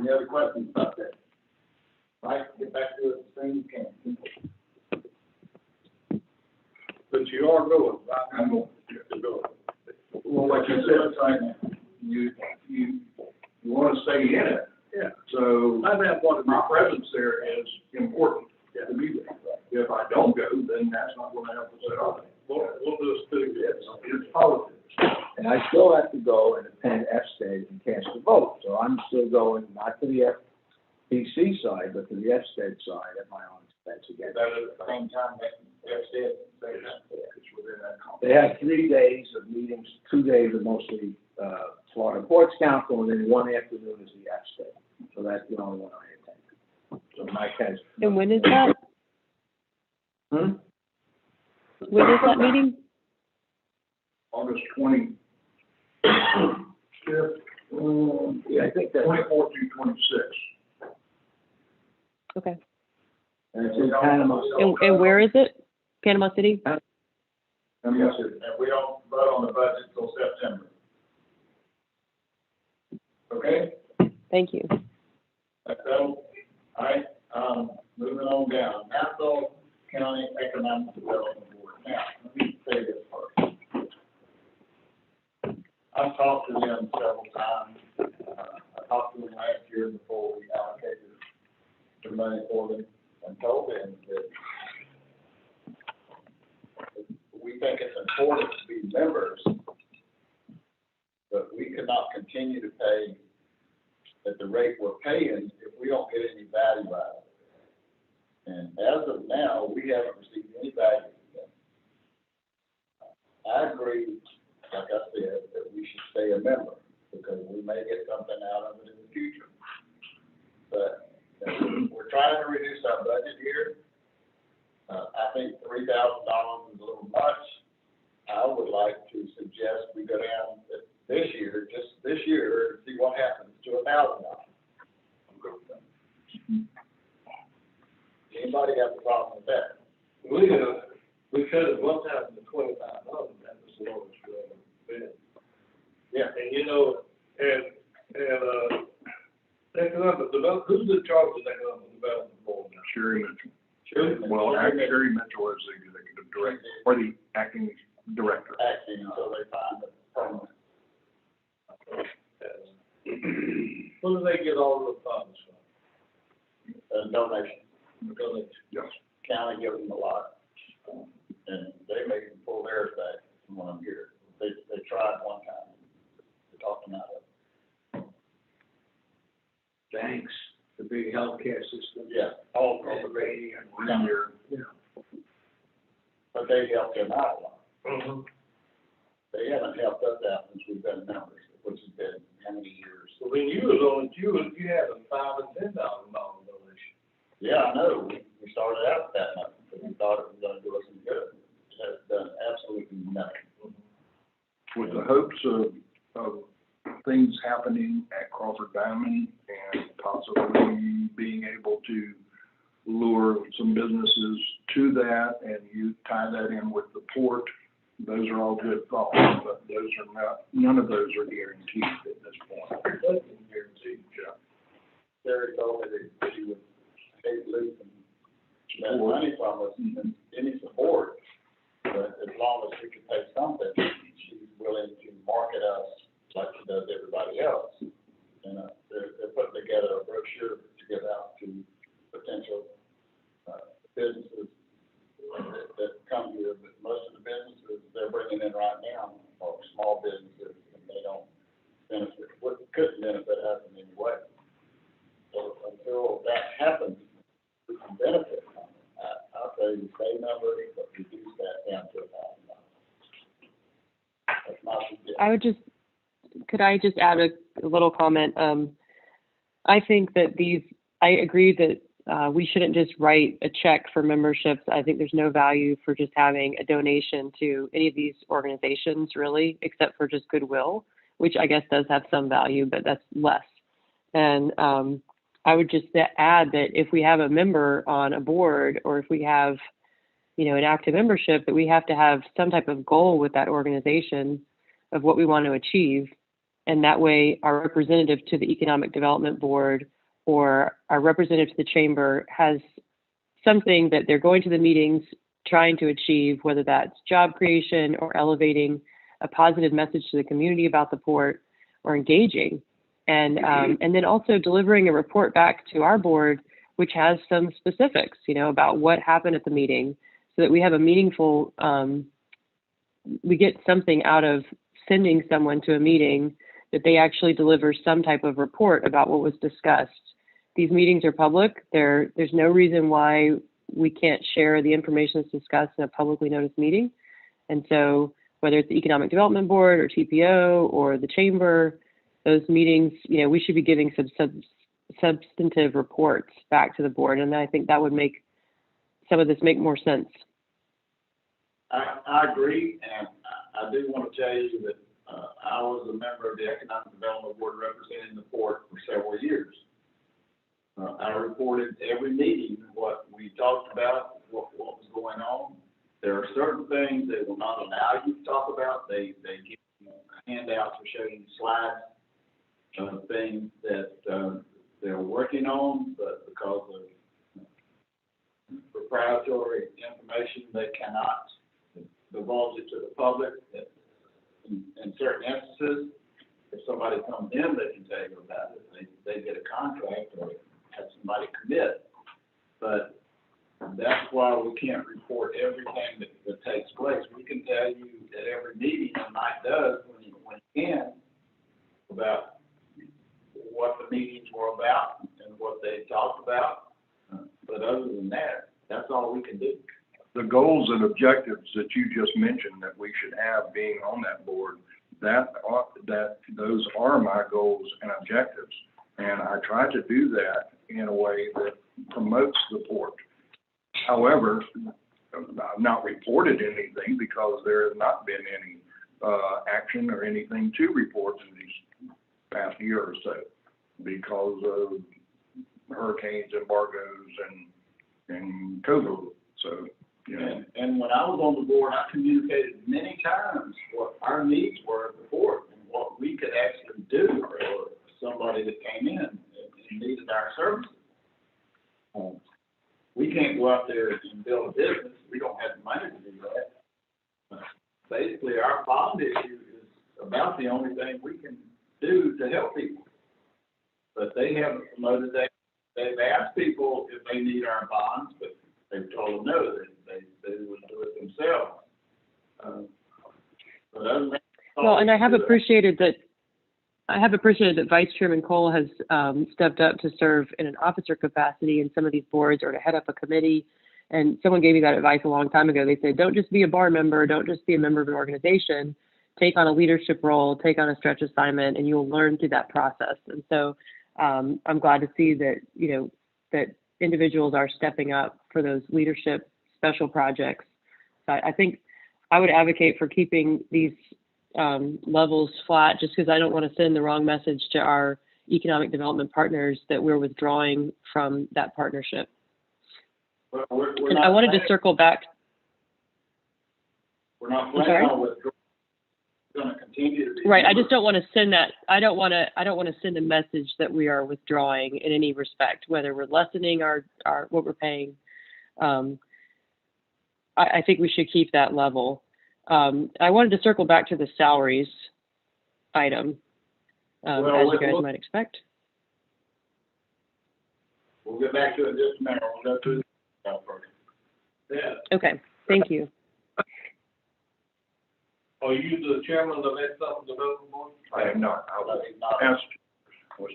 Any other questions about that? Mike, get back to it as soon as you can. But you are going, right? I'm going, you're going. Well, like you said, Simon, you want to stay in it. Yeah. So I have one of my my presence there is important to me there. If I don't go, then that's not going to help us at all. we'll do a study. It's politics. And I still have to go and attend ESTED and cast a vote. So I'm still going, not to the FPC side, but to the ESTED side at my own expense again. That is at the same time that ESTED, it's within that company. They have 3 days of meetings, 2 days are mostly Florida Ports Council, and then one afternoon is the ESTED. So that's the only one I attend. So Mike has. And when is that? When is that meeting? August 20. Yeah, I think that's. 24 through 26. Okay. And it's in Panama. And where is it? Panama City? And we don't vote on the budget until September. Okay? Thank you. So, all right, moving on down. Nassau County Economic Development Board. Now, let me say this first. I've talked to them several times. I talked to them last year before we allocated the money for them and told them that we think it's important to be members, but we cannot continue to pay at the rate we're paying if we don't get any value out of it. And as of now, we haven't received any value from them. I agree, like I said, that we should stay a member because we may get something out of it in the future. But we're trying to reduce our budget here. I think $3,000 is a little much. I would like to suggest we go down this year, just this year, and see what happens to $1,000. Anybody have a problem with that? We cut it one time to $2,500, that was the lowest we ever been. Yeah. And you know, economic development, who's in charge of the economic development board now? Sherry Mitchell. Sure. Well, Sherry Mitchell is the executive director, or the acting director. Acting until they find a permanent. Where do they get all the funds from? Donation. Yes. County gives them a lot. And they may even pull theirs back from what I'm hearing. They tried one time to talk them out of it. Thanks, the big healthcare system. Yeah, all And the the rating. rating, But they helped them out a lot. Mm-hmm. They haven't helped us out since we've been members, which has been how many years? So when you had a $5,000 and $10,000 donation. Yeah, I know. We started out with that much, but we thought it was gonna do us some good. hopes of things happening at Crawford Diamond and possibly being able to lure some businesses to that, and you tie that in with the port, those are all good thoughts, but those are not, none of those are guaranteed at this point. Guaranteed, yeah. Terry told me that she would hate losing that money from us, and any support, but as long as we can pay something, she's willing to market us like she does everybody else. And, they're putting together a brochure to give out to potential, businesses that come here, but most of the businesses they're bringing in right now are small businesses, and they don't benefit, couldn't benefit us in any way. So until that happens, we can benefit from it. I'll tell you the same number, but reduce that down to $1,000. That's my suggestion. Could I just add a little comment? I think that I agree that we shouldn't just write a check for memberships. I think there's no value for just having a donation to any of these organizations, really, except for just goodwill, which I guess does have some value, but that's less. And I would just add that if we have a member on a board, or if we have, an active membership, that we have to have some type of goal with that organization of what we want to achieve. And that way our representative to the Economic Development Board or our representative to the chamber has something that they're going to the meetings trying to achieve, whether that's job creation or elevating a positive message to the community about the port, or engaging. And then also delivering a report back to our board, which has some specifics, about what happened at the meeting, so that we have a meaningful, we get something out of sending someone to a meeting, that they actually deliver some type of report about what was discussed. These meetings are public. There's no reason why we can't share the information that's discussed in a publicly noticed meeting. And so whether it's the Economic Development Board or TPO or the chamber, those meetings, we should be giving some substantive reports back to the board. And I think that would make some of this make more sense. I agree, and I do want to tell you that I was a member of the Economic Development Board representing the port for several years. I reported every meeting what we talked about, what was going on. There are certain things they will not allow you to talk about. They give you handouts or show you slides of things that they're working on, but because of proprietary information, they cannot divulge it to the public. In certain instances, if somebody comes in, they can tell you about it. They get a contract or have somebody commit. But that's why we can't report everything that takes place. We can tell you at every meeting, and Mike does when he can, about what the meetings were about and what they talked about. But other than that, that's all we can do. The goals and objectives that you just mentioned that we should have being on that board, those are my goals and objectives. And I try to do that in a way that promotes the port. However, I've not reported anything because there has not been any action or anything to report in these past year or so because of hurricanes, embargoes, and COVID. So, And when I was on the board, I communicated many times what our needs were at the port and what we could actually do for somebody that came in and needed our services. We can't go out there and build a business. We don't have the money to do that. Basically, our bond issue is about the only thing we can do to help people. But they haven't promoted that. They've asked people if they need our bonds, but they've told them no, they would do it themselves. But other than that, well, and I have appreciated that Vice Chairman Cole has stepped up to serve in an officer capacity in some of these boards or to head up a committee. And someone gave me that advice a long time ago. They said, don't just be a bar member, don't just be a member of an organization, take on a leadership role, take on a stretch assignment, and you'll learn through that process. And so I'm glad to see that, that individuals are stepping up for those leadership special projects. So I think I would advocate for keeping these levels flat, just because I don't want to send the wrong message to our economic development partners that we're withdrawing from that partnership. Well, we're And not I wanted to planning- circle back. We're not I'm planning sorry? on withdrawing. We're gonna continue to be. Right. I members. just don't want to send that. I don't want to send a message that we are withdrawing in any respect, whether we're lessening our what we're paying. I think we should keep that level. I wanted to circle back to the salaries item, Well, as you let's guys look- might expect. We'll get back to it in just a minute. We'll go through the first. Yeah. Okay. Thank you. Are you the chairman of the Economic Development Board? I am not. I was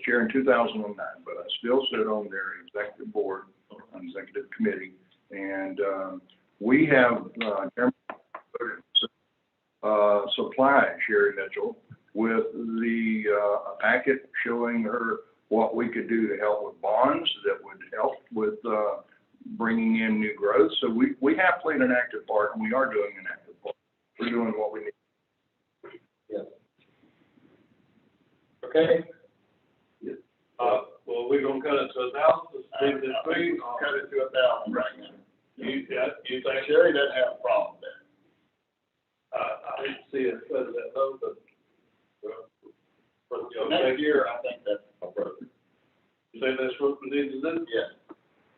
chair in 2009, but I still sit on their executive board, executive committee. And, we have, supply Sherry Mitchell with the, a packet showing her what we could do to help with bonds that would help with, bringing in new growth. So we have played an active part, and we are doing an active part. We're doing what we need. Yes. Okay? Well, we're gonna cut it to 1,000, leave it at 3, Cut it to 1,000 right now. you think? Sherry doesn't have a problem with that. I hate to see it cut it that low, but, you know, Next year, I think that's appropriate. you think that's what we need to do? Yes,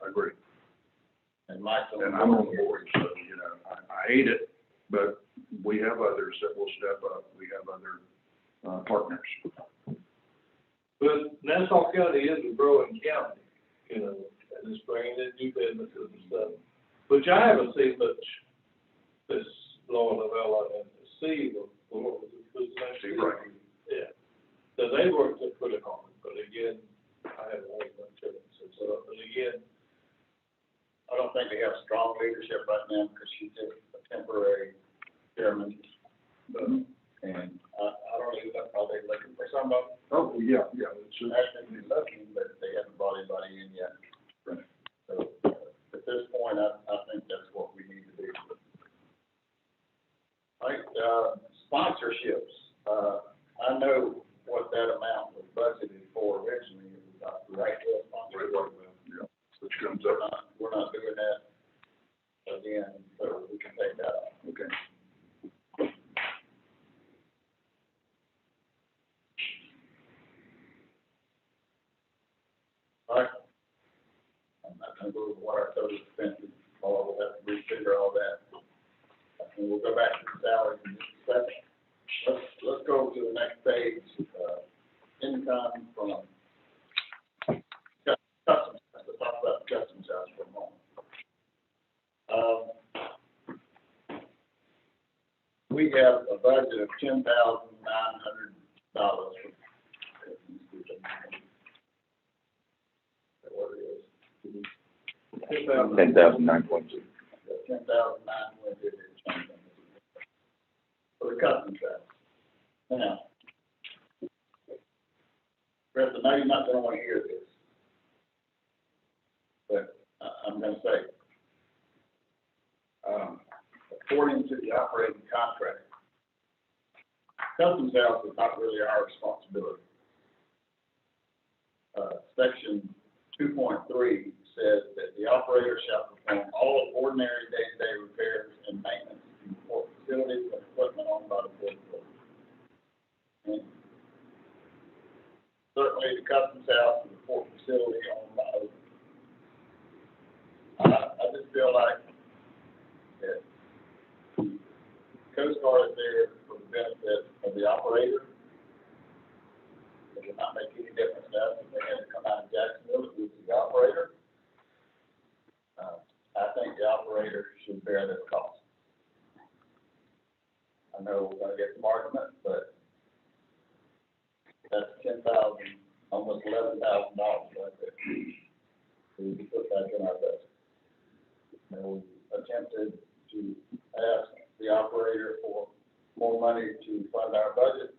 I agree. and Mike's on. And I'm on the board, so, you know, I hate it, but we have others that will step up. We have other, partners. But Nassau County is a growing county, you know, and it's bringing in new businesses and stuff, which I haven't seen much this Laura Novella and Steve, or what was his name? Steve Wright. Yeah. So they worked to put it on, but again, I haven't heard much of it, so, but again, I don't think they have strong leadership right now because she's just a temporary chairman. And I don't even know, are they looking for somebody? Oh, yeah, it's, Actively looking, but they haven't brought anybody in yet. Right. So at this point, I think that's what we need to do. All right, sponsorships. I know what that amount was budgeted for originally. It was about the right sponsorship. yeah, which comes We're up, not doing that again, so we can take that off. okay. All right. I'm not gonna go over what our total expenses, all we'll have to refigure all that. And we'll go back to the salaries in just a second. Let's go to the next page, income from customs, let's talk about the customs house for a moment. We have a budget of $10,900 for what it is. 10,922. 10,900 for the customs house. Now, Chris, I know you're not gonna wanna hear this, but I'm gonna say, according to the operating contract, customs house is not really our responsibility. Section 2.3 says that the operator shall perform all ordinary day-to-day repairs and maintenance in port facilities and equipment owned by the port authority. And certainly, the customs house is a port facility owned by others. I just feel like that the Coast Guard is there for the benefit of the operator. It would not make any difference to us if they had to come out of Jacksonville to the operator. I think the operator should bear this cost. I know we're gonna get some argument, but that's $10,000, almost $11,000 right there. We put that in our budget. And we attempted to ask the operator for more money to fund our budget.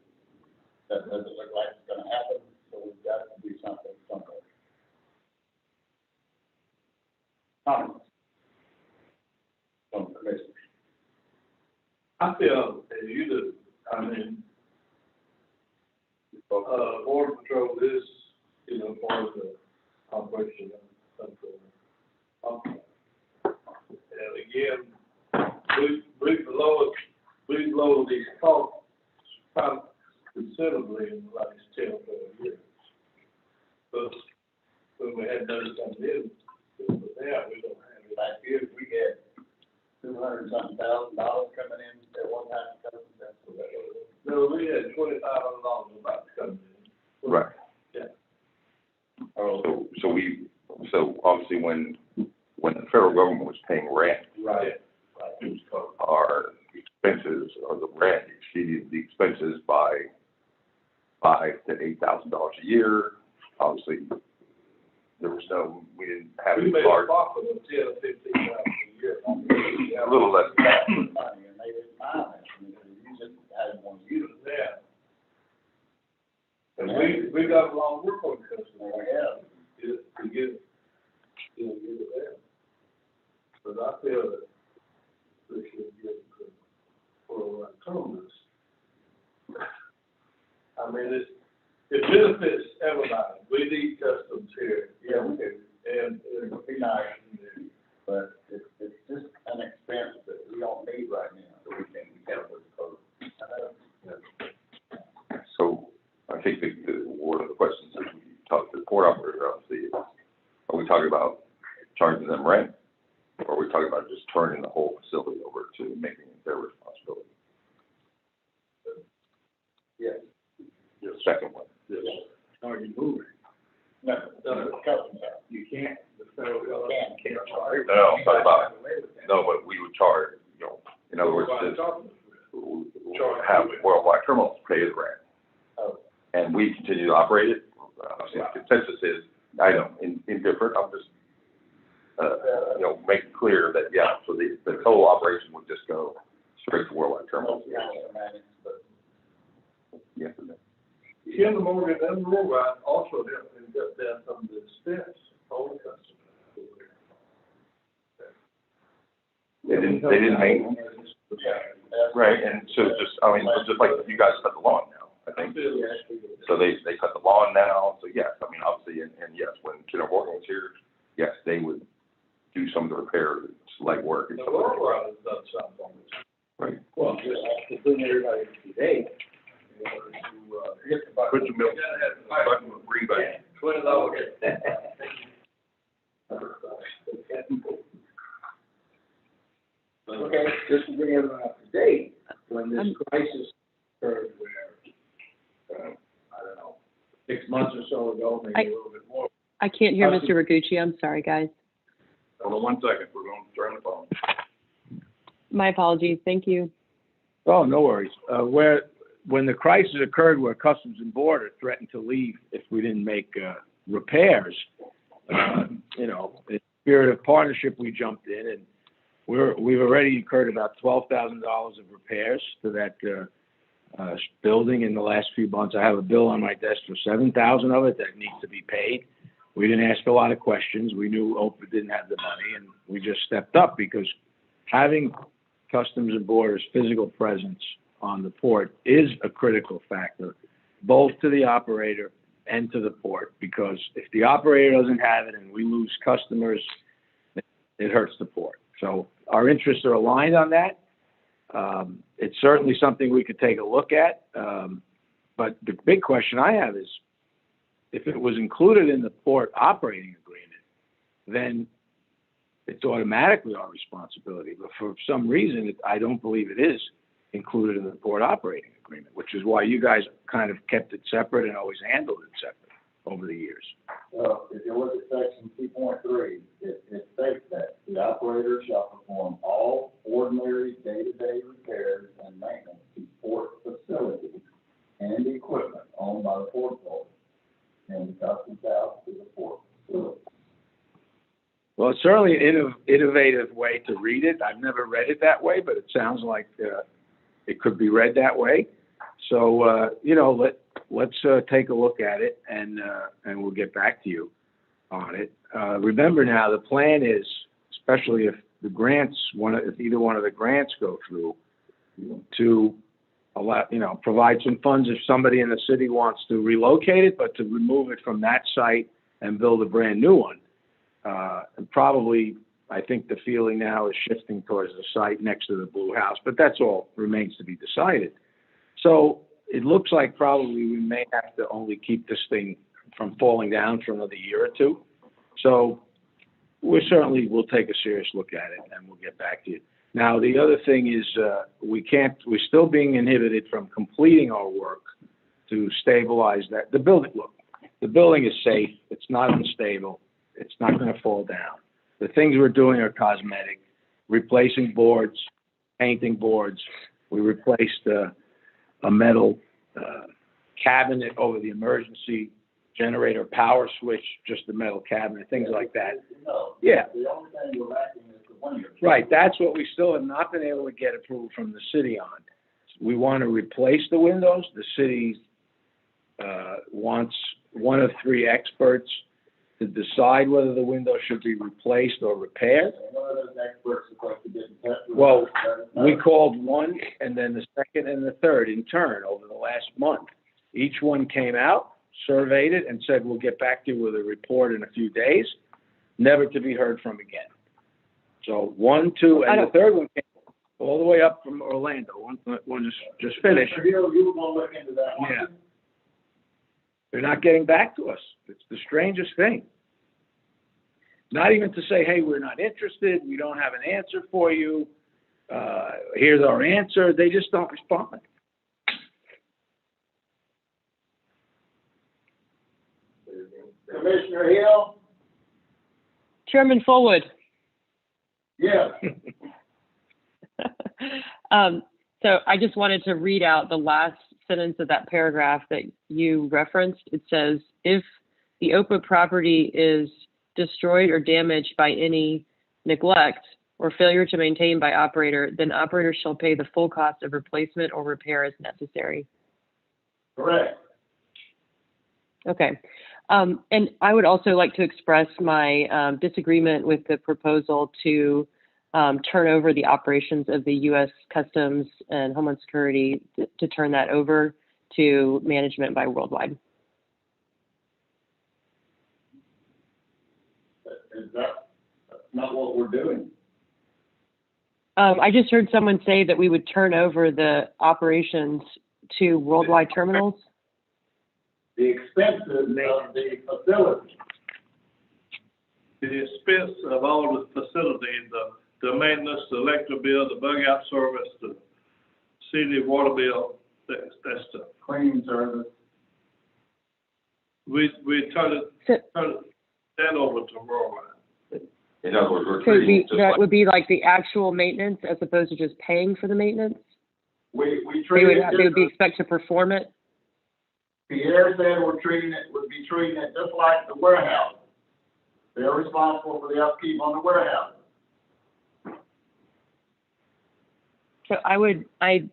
That doesn't look like it's gonna happen, so we've got to do something somewhere. Comments from the commissioners? I feel, as you do, I I mean, Border Patrol is, you know, part of the operation of the, and again, we've lowered these costs considerably in the last 10 or 12 years. But when we had those coming in, now we don't have it. Last year, we had $200-something thousand coming in at one time. No, we had $2,500 about to come in. Right. Yeah. So obviously when the federal government was paying rent, Right. our expenses, or the rent exceeded the expenses by $5,000 to $8,000 a year. Obviously, we didn't have We any made a large, profit of $10,000 or $15,000 a year. a little less than that. Money, and they didn't mind it, I mean, they use it, had one use it. Yeah. And we got a lot of work on customers. Yeah. To get it there. But I feel that we should get for terminals. I mean, it benefits everybody. We need customs here. Yeah, we do. And It would be nice, but it's just an expense that we don't need right now, so we can't afford to cover. So I think one of the questions that we talked to the port operator, obviously, is, are we talking about charging them rent? Or are we talking about just turning the whole facility over to making it their responsibility? Yes. The second one. Are you moving? No, the customs house. You can't, the federal government can't charge. No, I'm talking about, no, but we would charge, in other words, have Worldwide Terminals pay the rent. Oh. And we continue to operate it. The consensus is, I know, indifferent, I'm just, make it clear that, yeah, so the total operation would just go straight to Worldwide Terminals. Yes, and no. Kim Morgan and Worldwide also helped them cut down some of the expense on the customers. They didn't make, right, and so just like you guys cut the lawn now, I think. So they cut the lawn now, so yes, obviously, and yes, when Kinder Morgan was here, yes, they would do some of the repair, legwork and The stuff like that. Worldwide has done something on this. Right. Well, just to bring everybody today, in order to, hit the button. Put some milk, button with rebate. $20. Okay, just to bring everyone up to date, When this crisis occurred where, I don't know, 6 months or so ago, maybe a little bit more. I can't hear Mr. Ragucci. I'm sorry, guys. Hold on 1 second, we're going to turn the phone. My apologies. Thank you. Oh, no worries. When the crisis occurred where Customs and Border threatened to leave if we didn't make repairs, in spirit of partnership, we jumped in, and we've already incurred about $12,000 of repairs to that building in the last few months. I have a bill on my desk for $7,000 of it that needs to be paid. We didn't ask a lot of questions. We knew OPA didn't have the money, and we just stepped up because having Customs and Border's physical presence on the port is a critical factor, both to the operator and to the port, because if the operator doesn't have it and we lose customers, it hurts the port. So our interests are aligned on that. It's certainly something we could take a look at. But the big question I have is, if it was included in the port operating agreement, then it's automatically our responsibility. But for some reason, I don't believe it is included in the port operating agreement, which is why you guys kind of kept it separate and always handled it separate over the years. Well, if you look at section 2.3, it states that the operator shall perform all ordinary day-to-day repairs and maintenance to port facilities and equipment owned by the port authority and the customs house to the port facility. Well, it's certainly an innovative way to read it. I've never read it that way, but it sounds like it could be read that way. So, let's take a look at it, and we'll get back to you on it. Remember now, the plan is, especially if the grants, if either one of the grants go through, to provide some funds if somebody in the city wants to relocate it, but to remove it from that site and build a brand new one. And probably, I think the feeling now is shifting towards the site next to the Blue House, but that's all remains to be decided. So it looks like probably we may have to only keep this thing from falling down for another year or two. So we certainly will take a serious look at it, and we'll get back to you. Now, the other thing is, we're still being inhibited from completing our work to stabilize that. The building is safe. It's not unstable. It's not going to fall down. The things we're doing are cosmetic, replacing boards, painting boards. We replaced a metal cabinet over the emergency generator power switch, just a metal cabinet, things like that. No. Yeah. The only thing we're lacking is the windows. Right, that's what we still have not been able to get approval from the city on. We want to replace the windows. The city wants one of three experts to decide whether the window should be replaced or repaired. One of those experts is supposed to get in touch with. Well, us. we called one, and then the second and the third in turn over the last month. Each one came out, surveyed it, and said, we'll get back to you with a report in a few days, never to be heard from again. So 1, 2, and the third one came all the way up from Orlando. One just finished. So you were going to look into that one? Yeah. They're not getting back to us. It's the strangest thing. Not even to say, hey, we're not interested, we don't have an answer for you, here's our answer. They just don't respond. Commissioner Hill? Chairman Fullwood. Yes. So I just wanted to read out the last sentence of that paragraph that you referenced. It says, if the OPA property is destroyed or damaged by any neglect or failure to maintain by operator, then operator shall pay the full cost of replacement or repair as necessary. Correct. Okay. And I would also like to express my disagreement with the proposal to turn over the operations of the U.S. Customs and Homeland Security to turn that over to management by Worldwide. Is that not what we're doing? I just heard someone say that we would turn over the operations to Worldwide Terminals. The expenses of the facility. The expense of all the facilities, the maintenance, the electric bill, the bug out service, the city water bill, that's the. Cleaning service. We turn that over to Worldwide. In other words, we're So treating it just that like, would be like the actual maintenance as opposed to just paying for the maintenance? We They treat would, it they would be just, expected to perform it? Pierre said would be treating it just like the warehouse. They're responsible for the upkeep on the warehouse. So I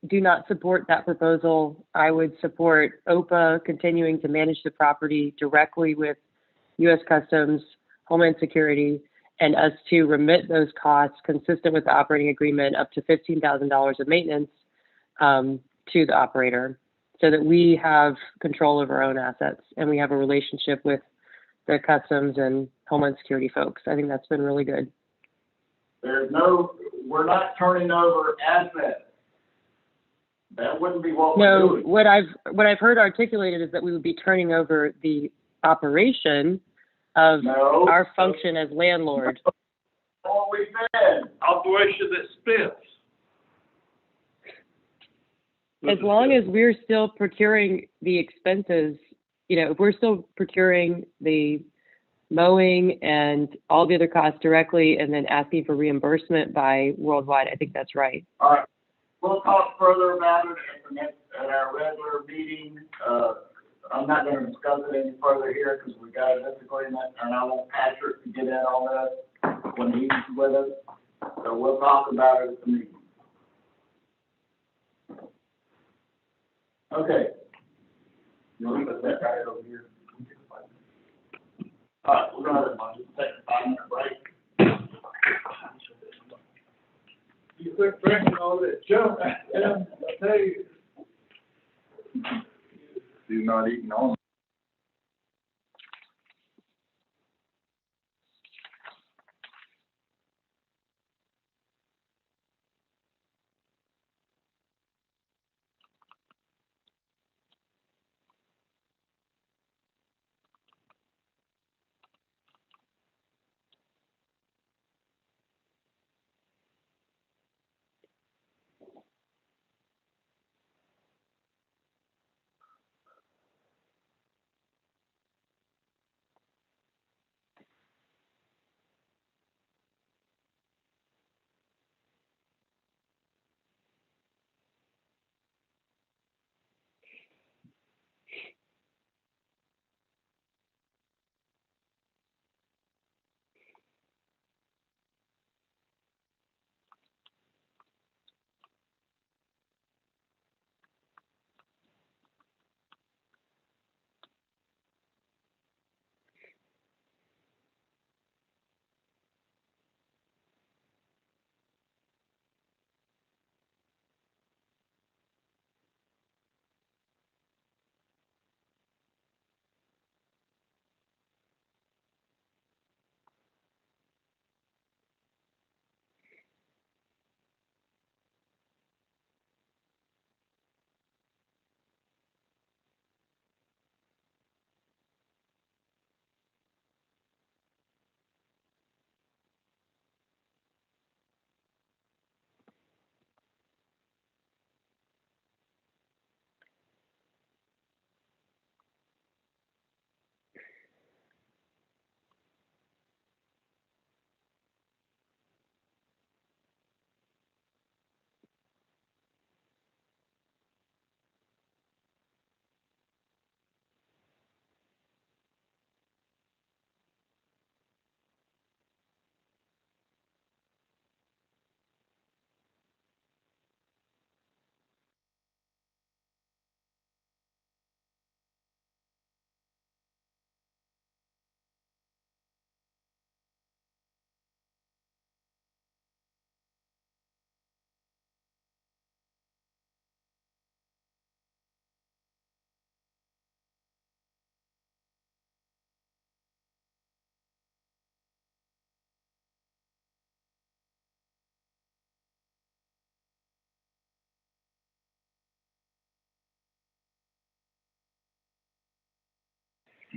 do not support that proposal. I would support OPA continuing to manage the property directly with U.S. Customs, Homeland Security, and us to remit those costs consistent with the operating agreement up to $15,000 of maintenance to the operator so that we have control of our own assets and we have a relationship with the Customs and Homeland Security folks. I think that's been really good. We're not turning over assets. That wouldn't be what we're No, doing. what I've heard articulated is that we would be turning over the operation of our function as landlord. What we said. Operation expense. As long as we're still procuring the expenses, if we're still procuring the mowing and all the other costs directly and then asking for reimbursement by Worldwide, I think that's right. All right. We'll talk further about it at our regular meeting. I'm not going to discuss it any further here because we got a disagreement, and I want Patrick to get in on this when he's with us. So we'll talk about it at the meeting. Okay. You want to put that right over here? All right, we're going to take a 5-minute break. You quit drinking all that junk, I tell you. do not eat on. I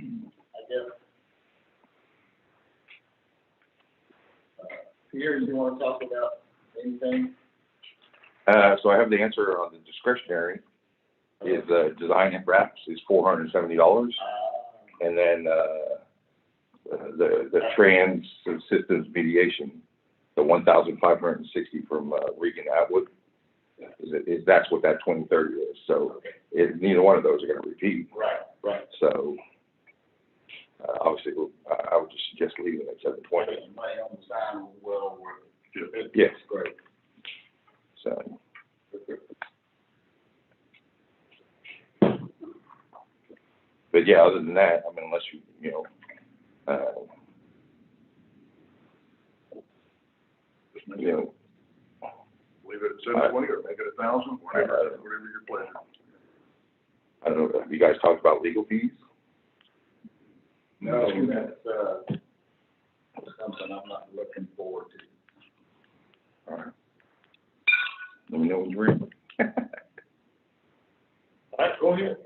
guess. Pierre, you wanna talk about anything? So I have the answer on the discretionary, is, design and wraps is $470. And then, the trans systems mediation, the 1,560 from, Regan Atwood, that's what that 2030 is. So neither one of those are gonna repeat. Right. So, obviously, I would just suggest leaving it at 720. Money on the side, well, worth. Yes. Great. So, but yeah, other than that, I mean, unless you know, Leave it at 720 or make it 1,000, whatever your pleasure. I don't know, have you guys talked about legal fees? No, that's, something I'm not looking forward to. All right. Let me know when you're ready. All right, go ahead.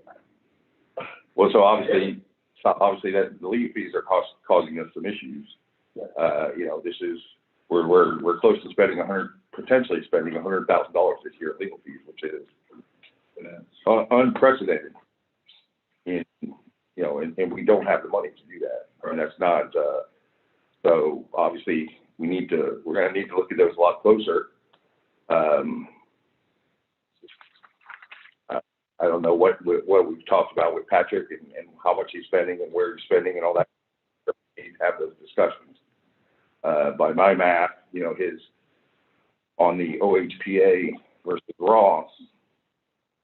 Well, so obviously that the legal fees are causing us some issues. You know, we're close to spending potentially spending $100,000 this year in legal fees, which is unprecedented. And, you know, and we don't have the money to do that. I mean, that's not, so obviously we're gonna need to look at those a lot closer. I don't know what we've talked about with Patrick and how much he's spending and where he's spending and all that. We need to have those discussions. By my math, you know, on the OHPA versus Ross,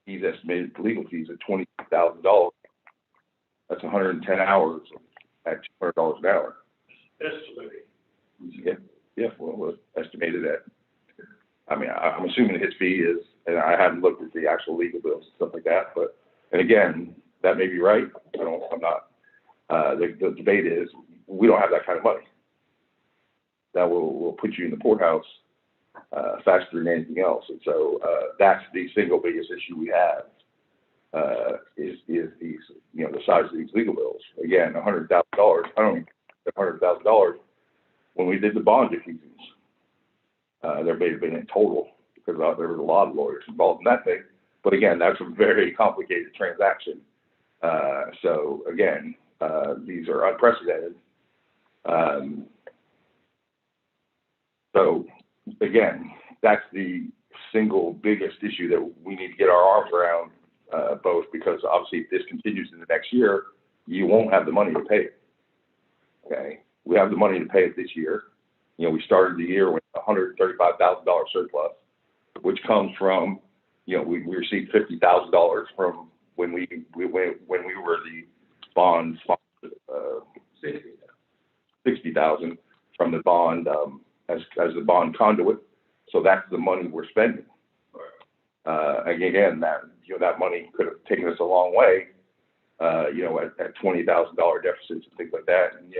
he's estimated the legal fees at $20,000. That's 110 hours at $200 an hour. Estimated. Yeah, well, estimated at, I mean, I'm assuming his fee is, and I haven't looked at the actual legal bills and stuff like that, but And again, that may be right, I'm not, the debate is, we don't have that kind of money. That will put you in the poorhouse, faster than anything else, and so, that's the single biggest issue we have, is these, the size of these legal bills. Again, $100,000, I don't even $100,000 when we did the bond diffusions. There may have been in total, because there was a lot of lawyers involved in that thing, but again, that's a very complicated transaction. So again, these are unprecedented. So again, that's the single biggest issue that we need to get our arms around, both because obviously if this continues in the next year, you won't have the money to pay it. Okay, we have the money to pay it this year. We started the year with $135,000 surplus, which comes from, we received $50,000 from when we were the bond sponsor, 60,000 from the bond, as the bond conduit. So that's the money we're spending. Again, that money could have taken us a long way, at $20,000 deficits and things like that. And,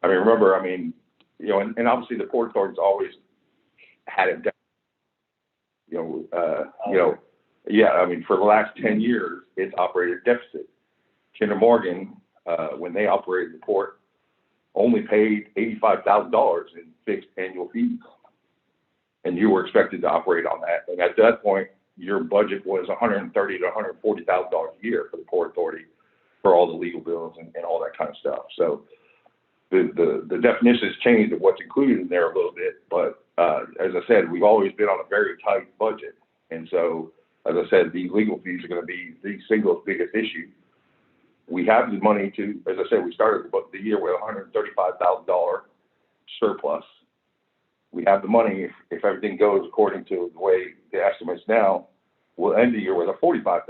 remember, and obviously the Port Authority's always had it down. For the last 10 years, it's operated deficit. Kinder Morgan, when they operated the port, only paid $85,000 in fixed annual fees. And you were expected to operate on that. And at that point, your budget was $130,000 to $140,000 a year for the Port Authority for all the legal bills and all that kind of stuff. So the definition has changed of what's included in there a little bit, but as I said, we've always been on a very tight budget. And so, as I said, these legal fees are going to be the single biggest issue. We have the money to, as I said, we started the year with $135,000 surplus. We have the money, if everything goes according to the way the estimates now, we'll end the year with a $45,000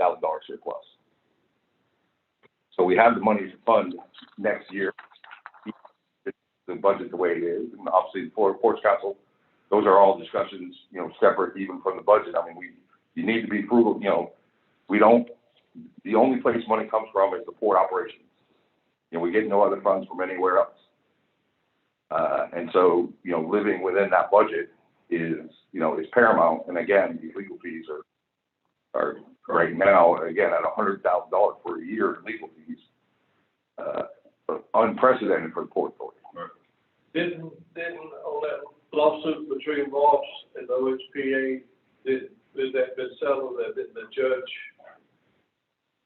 surplus. So we have the money to fund next year, the budget the way it is. And obviously the Florida Ports Council, those are all discussions, separate even from the budget. You need to be frugal, the only place money comes from is the port operations. We get no other funds from anywhere else. And so, living within that budget is paramount. And again, these legal fees are right now, again, at $100,000 for a year in legal fees, unprecedented for the Port Authority. Didn't on that lawsuit between Ross and the OHPA, did that been settled, that didn't the judge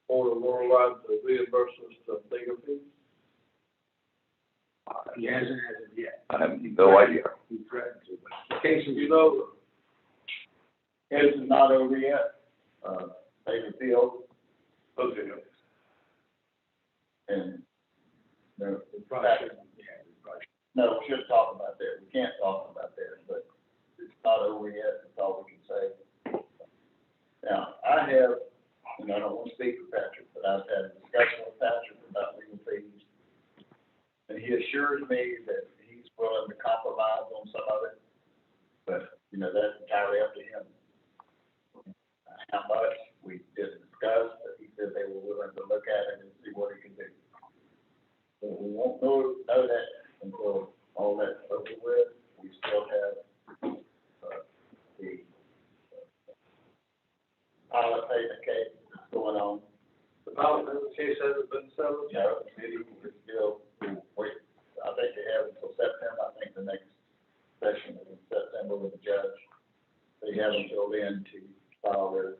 order worldwide to reimburse us the legal fees? He hasn't as of yet. I have no idea. He threatened to, but the case is, Case is not over yet. They appealed, Okay. and no, we probably shouldn't, no, we should talk about that. We can't talk about that, but it's not over yet. That's all we can say. Now, I have, and I don't want to speak for Patrick, but I've had a discussion with Patrick about legal fees. And he assures me that he's willing to compromise on some of it, but, that's entirely up to him. How much, we didn't discuss, but he said they were willing to look at it and see what he can do. So we won't know that until all that's over with. We still have, the pilot payment case that's going on. The pilot case hasn't been settled? No, the city is still, wait, I think they have until September. I think the next session is in September with the judge. They have until then to file their.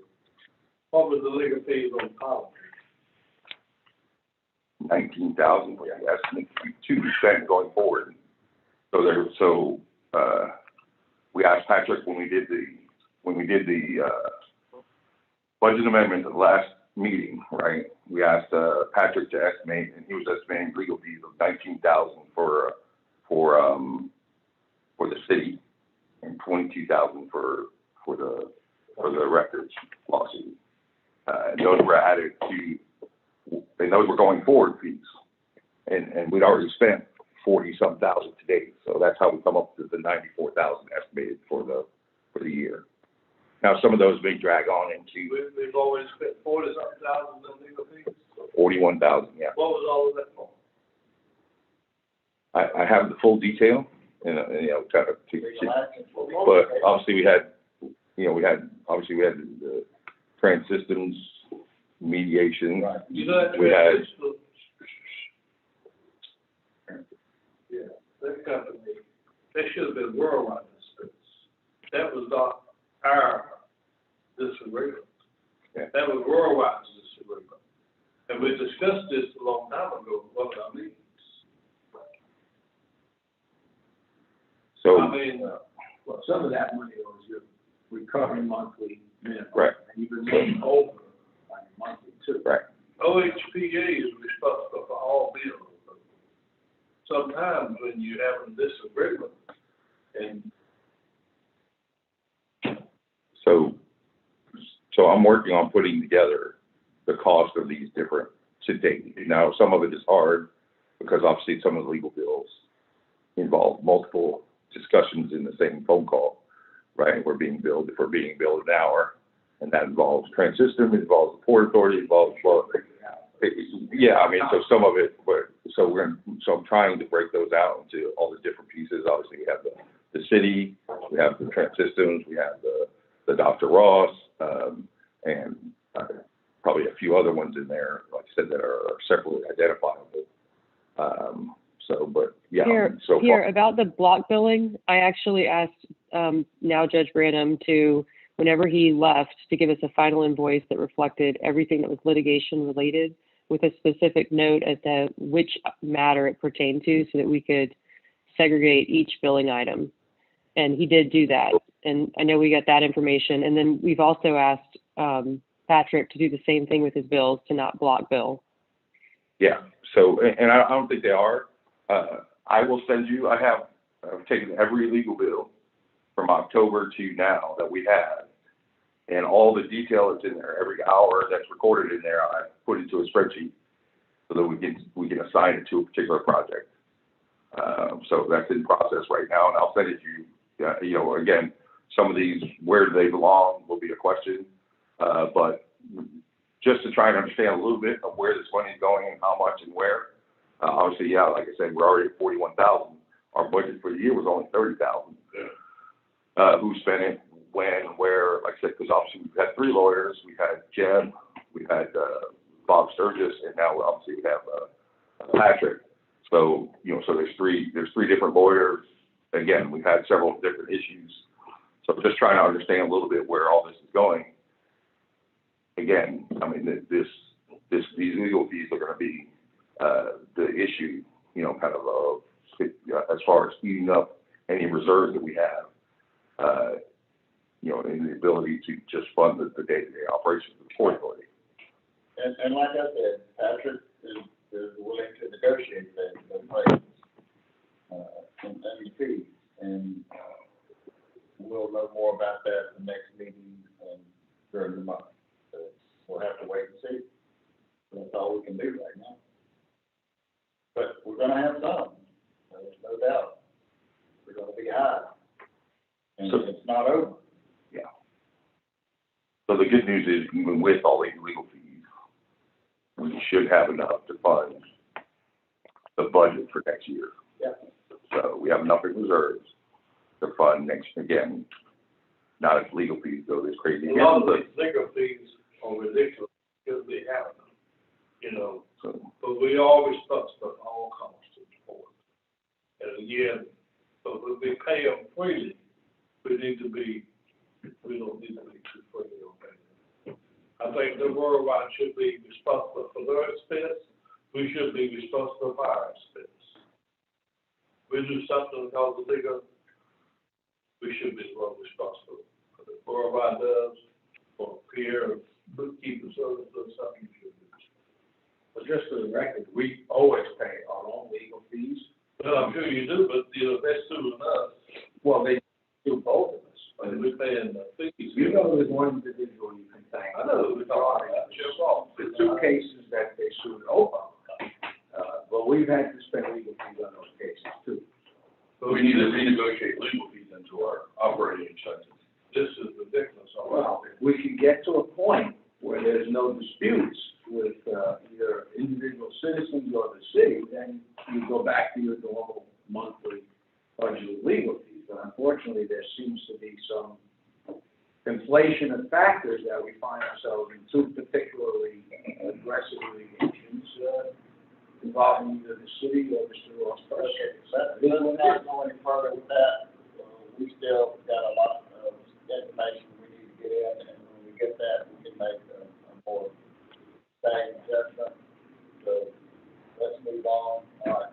What was the legal fees on pilot? 19,000, we estimate to be spent going forward. So we asked Patrick when we did the budget amendment at the last meeting, right? We asked Patrick to estimate, and he was estimating legal fees of 19,000 for the city, and 22,000 for the records lawsuit. And those were added to, and those were going forward fees, and we'd already spent 40-some thousand to date. So that's how we come up to the 94,000 estimated for the year. Now, some of those may drag on into We've always spent 40-something thousand in legal fees. 41,000, yeah. What was all of that for? I have the full detail, and, you know, kind of, Legal action for but obviously we had the trans systems mediation. Right. You know, We had, yeah, that company, they should have been worldwide disputes. That was not our disagreement. Yeah. That was worldwide disagreement. And we discussed this a long time ago, what I mean. so, I mean, Well, some of that money was your recurring monthly minimum. Right. And you've been moving over on your monthly too. right, OHPA is responsible for all bills. Sometimes when you have a disagreement, and so I'm working on putting together the cost of these different to date. Now, some of it is hard because obviously some of the legal bills involve multiple discussions in the same phone call, right? If we're being billed an hour, and that involves trans system, it involves the Port Authority, it involves, well, yeah, I mean, so some of it, so I'm trying to break those out into all the different pieces. Obviously, we have the city, we have the trans systems, we have the Dr. Ross, and probably a few other ones in there, like I said, that are separately identifiable. But yeah. Here, about the block billing, I actually asked, now Judge Branham to, whenever he left, to give us a final invoice that reflected everything that was litigation related with a specific note as to which matter it pertained to so that we could segregate each billing item. And he did do that. And I know we got that information. And then we've also asked Patrick to do the same thing with his bills, to not block bill. Yeah, so, and I don't think they are. I will send you, I've taken every legal bill from October to now that we have, and all the detail that's in there, every hour that's recorded in there, I put into a spreadsheet so that we can assign it to a particular project. So that's in process right now, and I'll send it to you. You know, again, some of these, where do they belong, will be a question, but just to try and understand a little bit of where this money is going and how much and where. Obviously, yeah, like I said, we're already at 41,000. Our budget for the year was only 30,000. Who spent it, when, where? Like I said, because obviously we've had 3 lawyers. We had Jeb, we had Bob Sturgis, and now obviously we have Patrick. So you know, so there's three different lawyers. Again, we've had several different issues. So just trying to understand a little bit where all this is going. Again, I mean, these legal fees are going to be the issue, you know, kind of as far as eating up any reserves that we have, you know, and the ability to just fund the day-to-day operations of the Port Authority. And like I said, Patrick is willing to negotiate those prices, and any fees, and we'll know more about that in the next meeting and during the month. So we'll have to wait and see. That's all we can do right now. But we're gonna have some, there's no doubt. We're gonna be high. And So- it's not over. Yeah. So the good news is, even with all these legal fees, we should have enough to fund the budget for next year. Yeah. So we have enough in reserves to fund next, again, not if legal fees go this crazy. a lot of these legal fees are ridiculous because they have them, you know. So, But we always supposed to put all costs to the board. And again, but when we pay them freely, we don't need to be too freely on paying. I think the worldwide should be responsible for their expense. We should be responsible for our expense. We do something called the legal, we should be the one responsible. But if worldwide does, or peer, bookkeeper service or something, you should do. But just for the record, we always pay our own legal fees. Well, I'm sure you do, but, you know, they're suing us, Well, they do both of us. and we're paying the fees. You know, there's one individual you can thank. I know, we're talking about Jim Ross. The 2 cases that they sued over, but we've had to spend legal fees on those cases too. We need to renegotiate legal fees into our operating expenses. This is ridiculous. So, well, if we can get to a point where there's no disputes with, either individual citizens or the city, then you go back to your normal monthly budgeted legal fees. But unfortunately, there seems to be some conflation of factors that we find ourselves in two particularly aggressive litigations, involving either the city or Mr. Ross personally. Let's not go any further with that. We still got a lot of information we need to get in, and when we get that, we can make a more sane judgment. So let's move on. All right.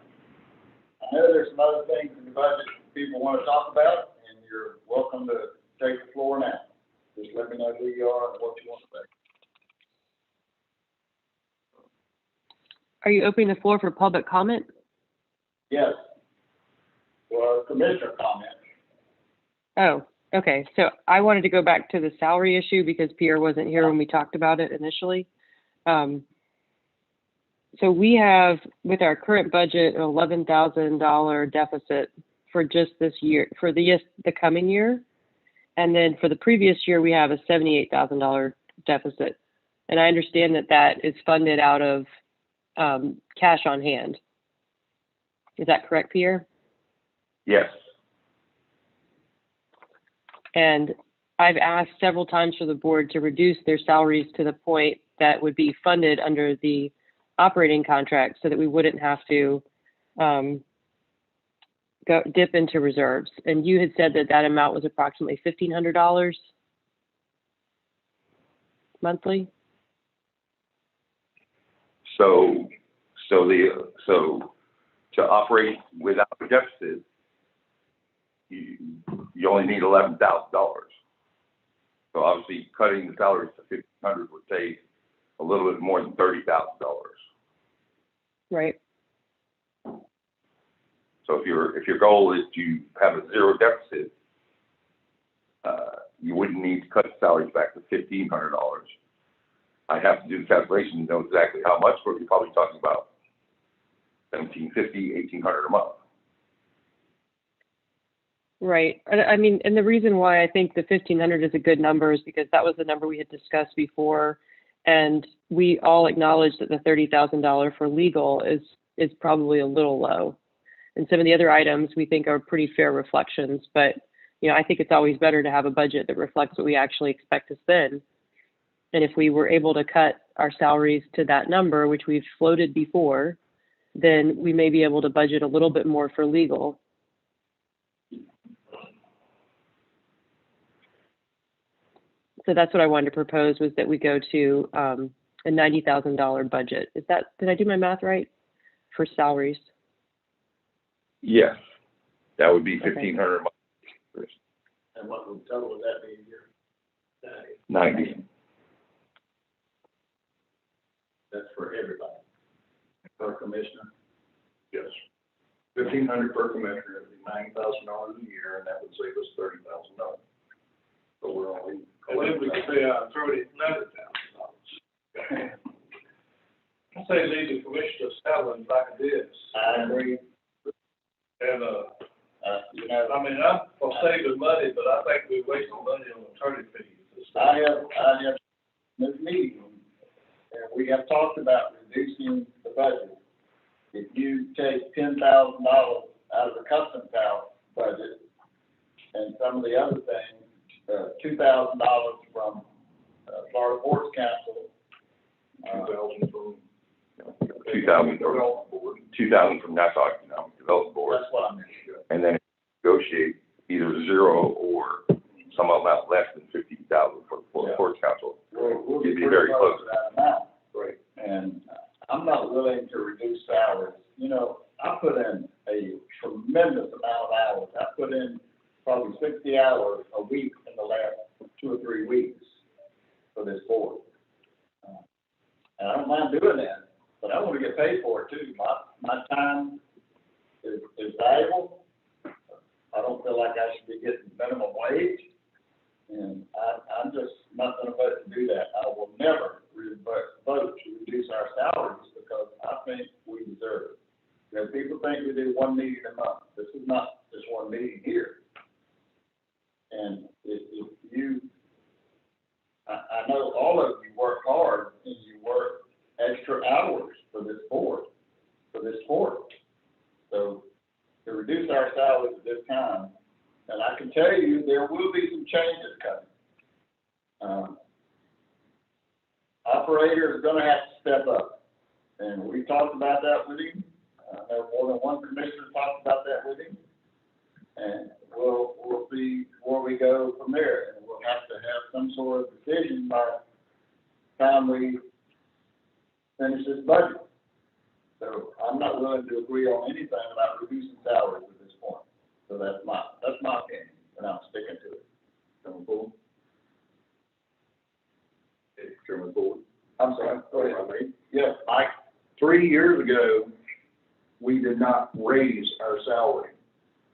I know there's some other things in the budget people want to talk about, and you're welcome to take the floor now. Just let me know who you are and what you want to say. Are you opening the floor for public comment? Yes. Well, commissioner comment. Oh, okay. So I wanted to go back to the salary issue because Pierre wasn't here when we talked about it initially. So we have, with our current budget, an $11,000 deficit for just this year, for the coming year. And then for the previous year, we have a $78,000 deficit. And I understand that that is funded out of cash on hand. Is that correct, Pierre? Yes. And I've asked several times for the board to reduce their salaries to the point that would be funded under the operating contract so that we wouldn't have to go dip into reserves. And you had said that that amount was approximately $1,500 monthly. So to operate without a deficit, you only need $11,000. So obviously cutting the salaries to $1,500 would take a little bit more than $30,000. Right. So if your goal is to have a zero deficit, you wouldn't need to cut the salaries back to $1,500. I have to do the calculation to know exactly how much, but you're probably talking about $1,750, $1,800 a month. Right. I mean, and the reason why I think the 1,500 is a good number is because that was the number we had discussed before, and we all acknowledge that the $30,000 for legal is probably a little low. And some of the other items we think are pretty fair reflections, but you know, I think it's always better to have a budget that reflects what we actually expect to spend. And if we were able to cut our salaries to that number, which we've floated before, then we may be able to budget a little bit more for legal. So that's what I wanted to propose, was that we go to a $90,000 budget. Is that, did I do my math right for salaries? Yes, that would be Okay. $1,500 a month. And what would total would that be a year? 90. That's for everybody. Per commissioner? Yes. $1,500 per commissioner, it'd be $9,000 a year, and that would save us $30,000. So we're only. And then we could say, $30,000. I say leave the commissioner's salary like it is. I agree. And, You know, I mean, I'm for saving money, but I think we're wasting money on attorney fees and stuff. I have this meeting, and we have talked about reducing the budget. If you take $10,000 out of the custom house budget and some of the other things, $2,000 from Florida Ports Council, 2,000 from. 2,000 from Nassau Economic Development Board, that's what I meant. and then negotiate either zero or some amount less than $50,000 for the Florida Ports Council. We'll You'd be pretty very close. to that amount. Right. And I'm not willing to reduce salaries. You know, I put in a tremendous amount of hours. I put in probably 60 hours a week in the last 2 or 3 weeks for this board. And I don't mind doing that, but I want to get paid for it too. My time is valuable. I don't feel like I should be getting minimum wage. And I'm just not going to vote to do that. I will never vote to reduce our salaries because I think we deserve it. You know, people think we do 1 meeting a month. This is not just 1 meeting here. And if you I know all of you work hard and you work extra hours for this board, for this court. So to reduce our salaries at this time, and I can tell you, there will be some changes coming. Operator is gonna have to step up, and we talked about that with him. I know more than one commissioner talked about that with him. And we'll see where we go from there, and we'll have to have some sort of decision by the time we finish this budget. So I'm not willing to agree on anything about reducing salaries at this point. So that's my opinion, and I'm sticking to it. Chairman Ford? Hey, Chairman Ford? I'm sorry, go ahead. Yes, Mike? 3 years ago, we did not raise our salary.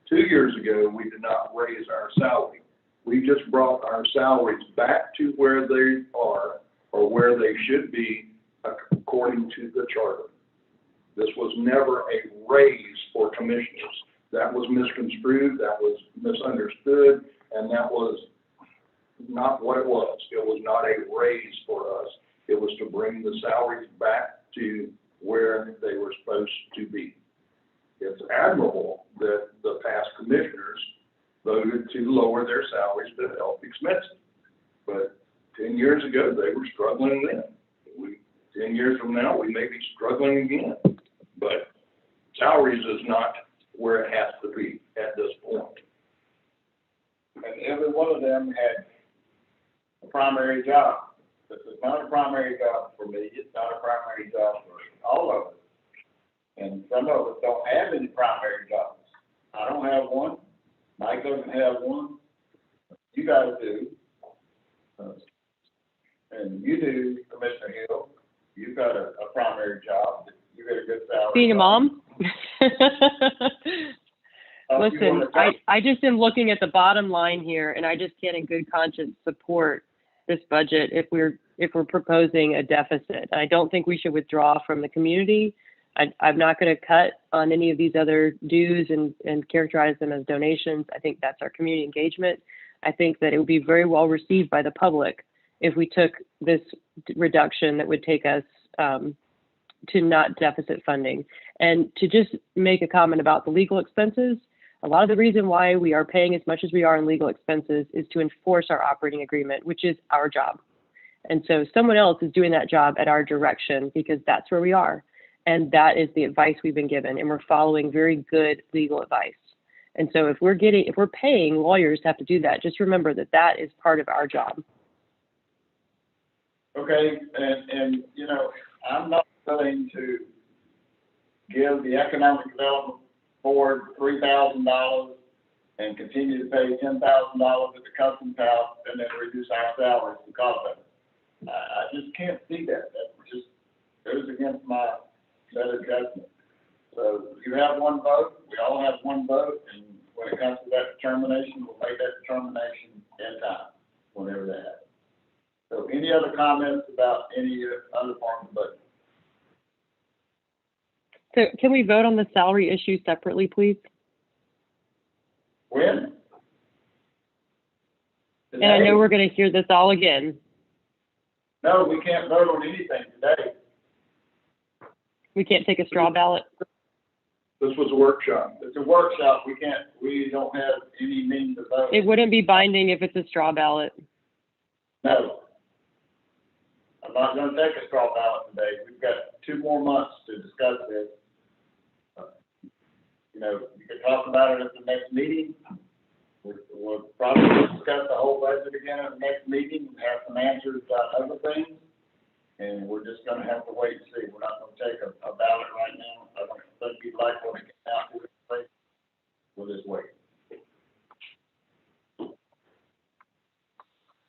2 years ago, we did not raise our salary. We just brought our salaries back to where they are or where they should be according to the charter. This was never a raise for commissioners. That was misconstrued, that was misunderstood, and that was not what it was. It was not a raise for us. It was to bring the salaries back to where they were supposed to be. It's admirable that the past commissioners voted to lower their salaries to help expenses. But 10 years ago, they were struggling then. 10 years from now, we may be struggling again. But salaries is not where it has to be at this point. And every one of them had a primary job. This is not a primary job for me, it's not a primary job for all of us. And some of us don't have any primary jobs. I don't have one, Mike doesn't have one, you guys do. And you do, Commissioner Hill, you've got a primary job, you get a good salary. Being a mom? You Listen, wanna I just am looking at the bottom line here, and I just can't in good conscience support this budget if we're proposing a deficit. I don't think we should withdraw from the community. I'm not going to cut on any of these other dues and characterize them as donations. I think that's our community engagement. I think that it would be very well received by the public if we took this reduction that would take us to not deficit funding. And to just make a comment about the legal expenses, a lot of the reason why we are paying as much as we are in legal expenses is to enforce our operating agreement, which is our job. And so someone else is doing that job at our direction because that's where we are. And that is the advice we've been given. And we're following very good legal advice. And so if we're paying lawyers to have to do that, just remember that that is part of our job. Okay, and you know, I'm not willing to give the Economic Development Board $3,000 and continue to pay $10,000 at the Customs House and then reduce our salaries because of it. I just can't see that. That just goes against my better judgment. So you have one vote, we all have one vote, and when it comes to that determination, we'll make that determination in time, whenever that happens. So any other comments about any other part of the budget? So can we vote on the salary issue separately, please? When? And I know we're going to hear this all again. No, we can't vote on anything today. We can't take a straw ballot. This was a workshop. It's a workshop, we don't have any means to vote. It wouldn't be binding if it's a straw ballot. No. I'm not gonna take a straw ballot today. We've got 2 more months to discuss this. You know, you can talk about it at the next meeting. We'll probably discuss the whole budget again at the next meeting and have some answers about other things. And we're just gonna have to wait and see. We're not gonna take a ballot right now. I don't think you'd like what it came out with. We'll just wait.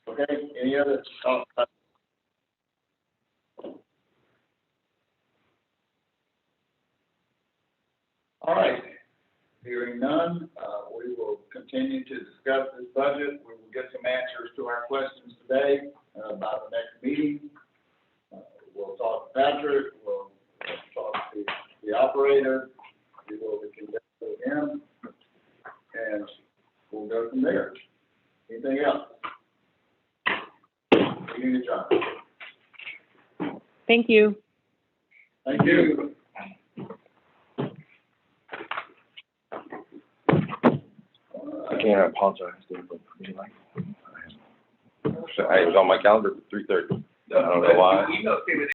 Okay, any other thoughts? All right, hearing none, we will continue to discuss this budget. We will get some answers to our questions today by the next meeting. We'll talk to Patrick, we'll talk to the operator, we will conduct with him, and we'll go from there. Anything else? Meeting adjourned. Thank you. Thank you. Again, I apologize. So, it was on my calendar for 3:30. I don't know why. Email came in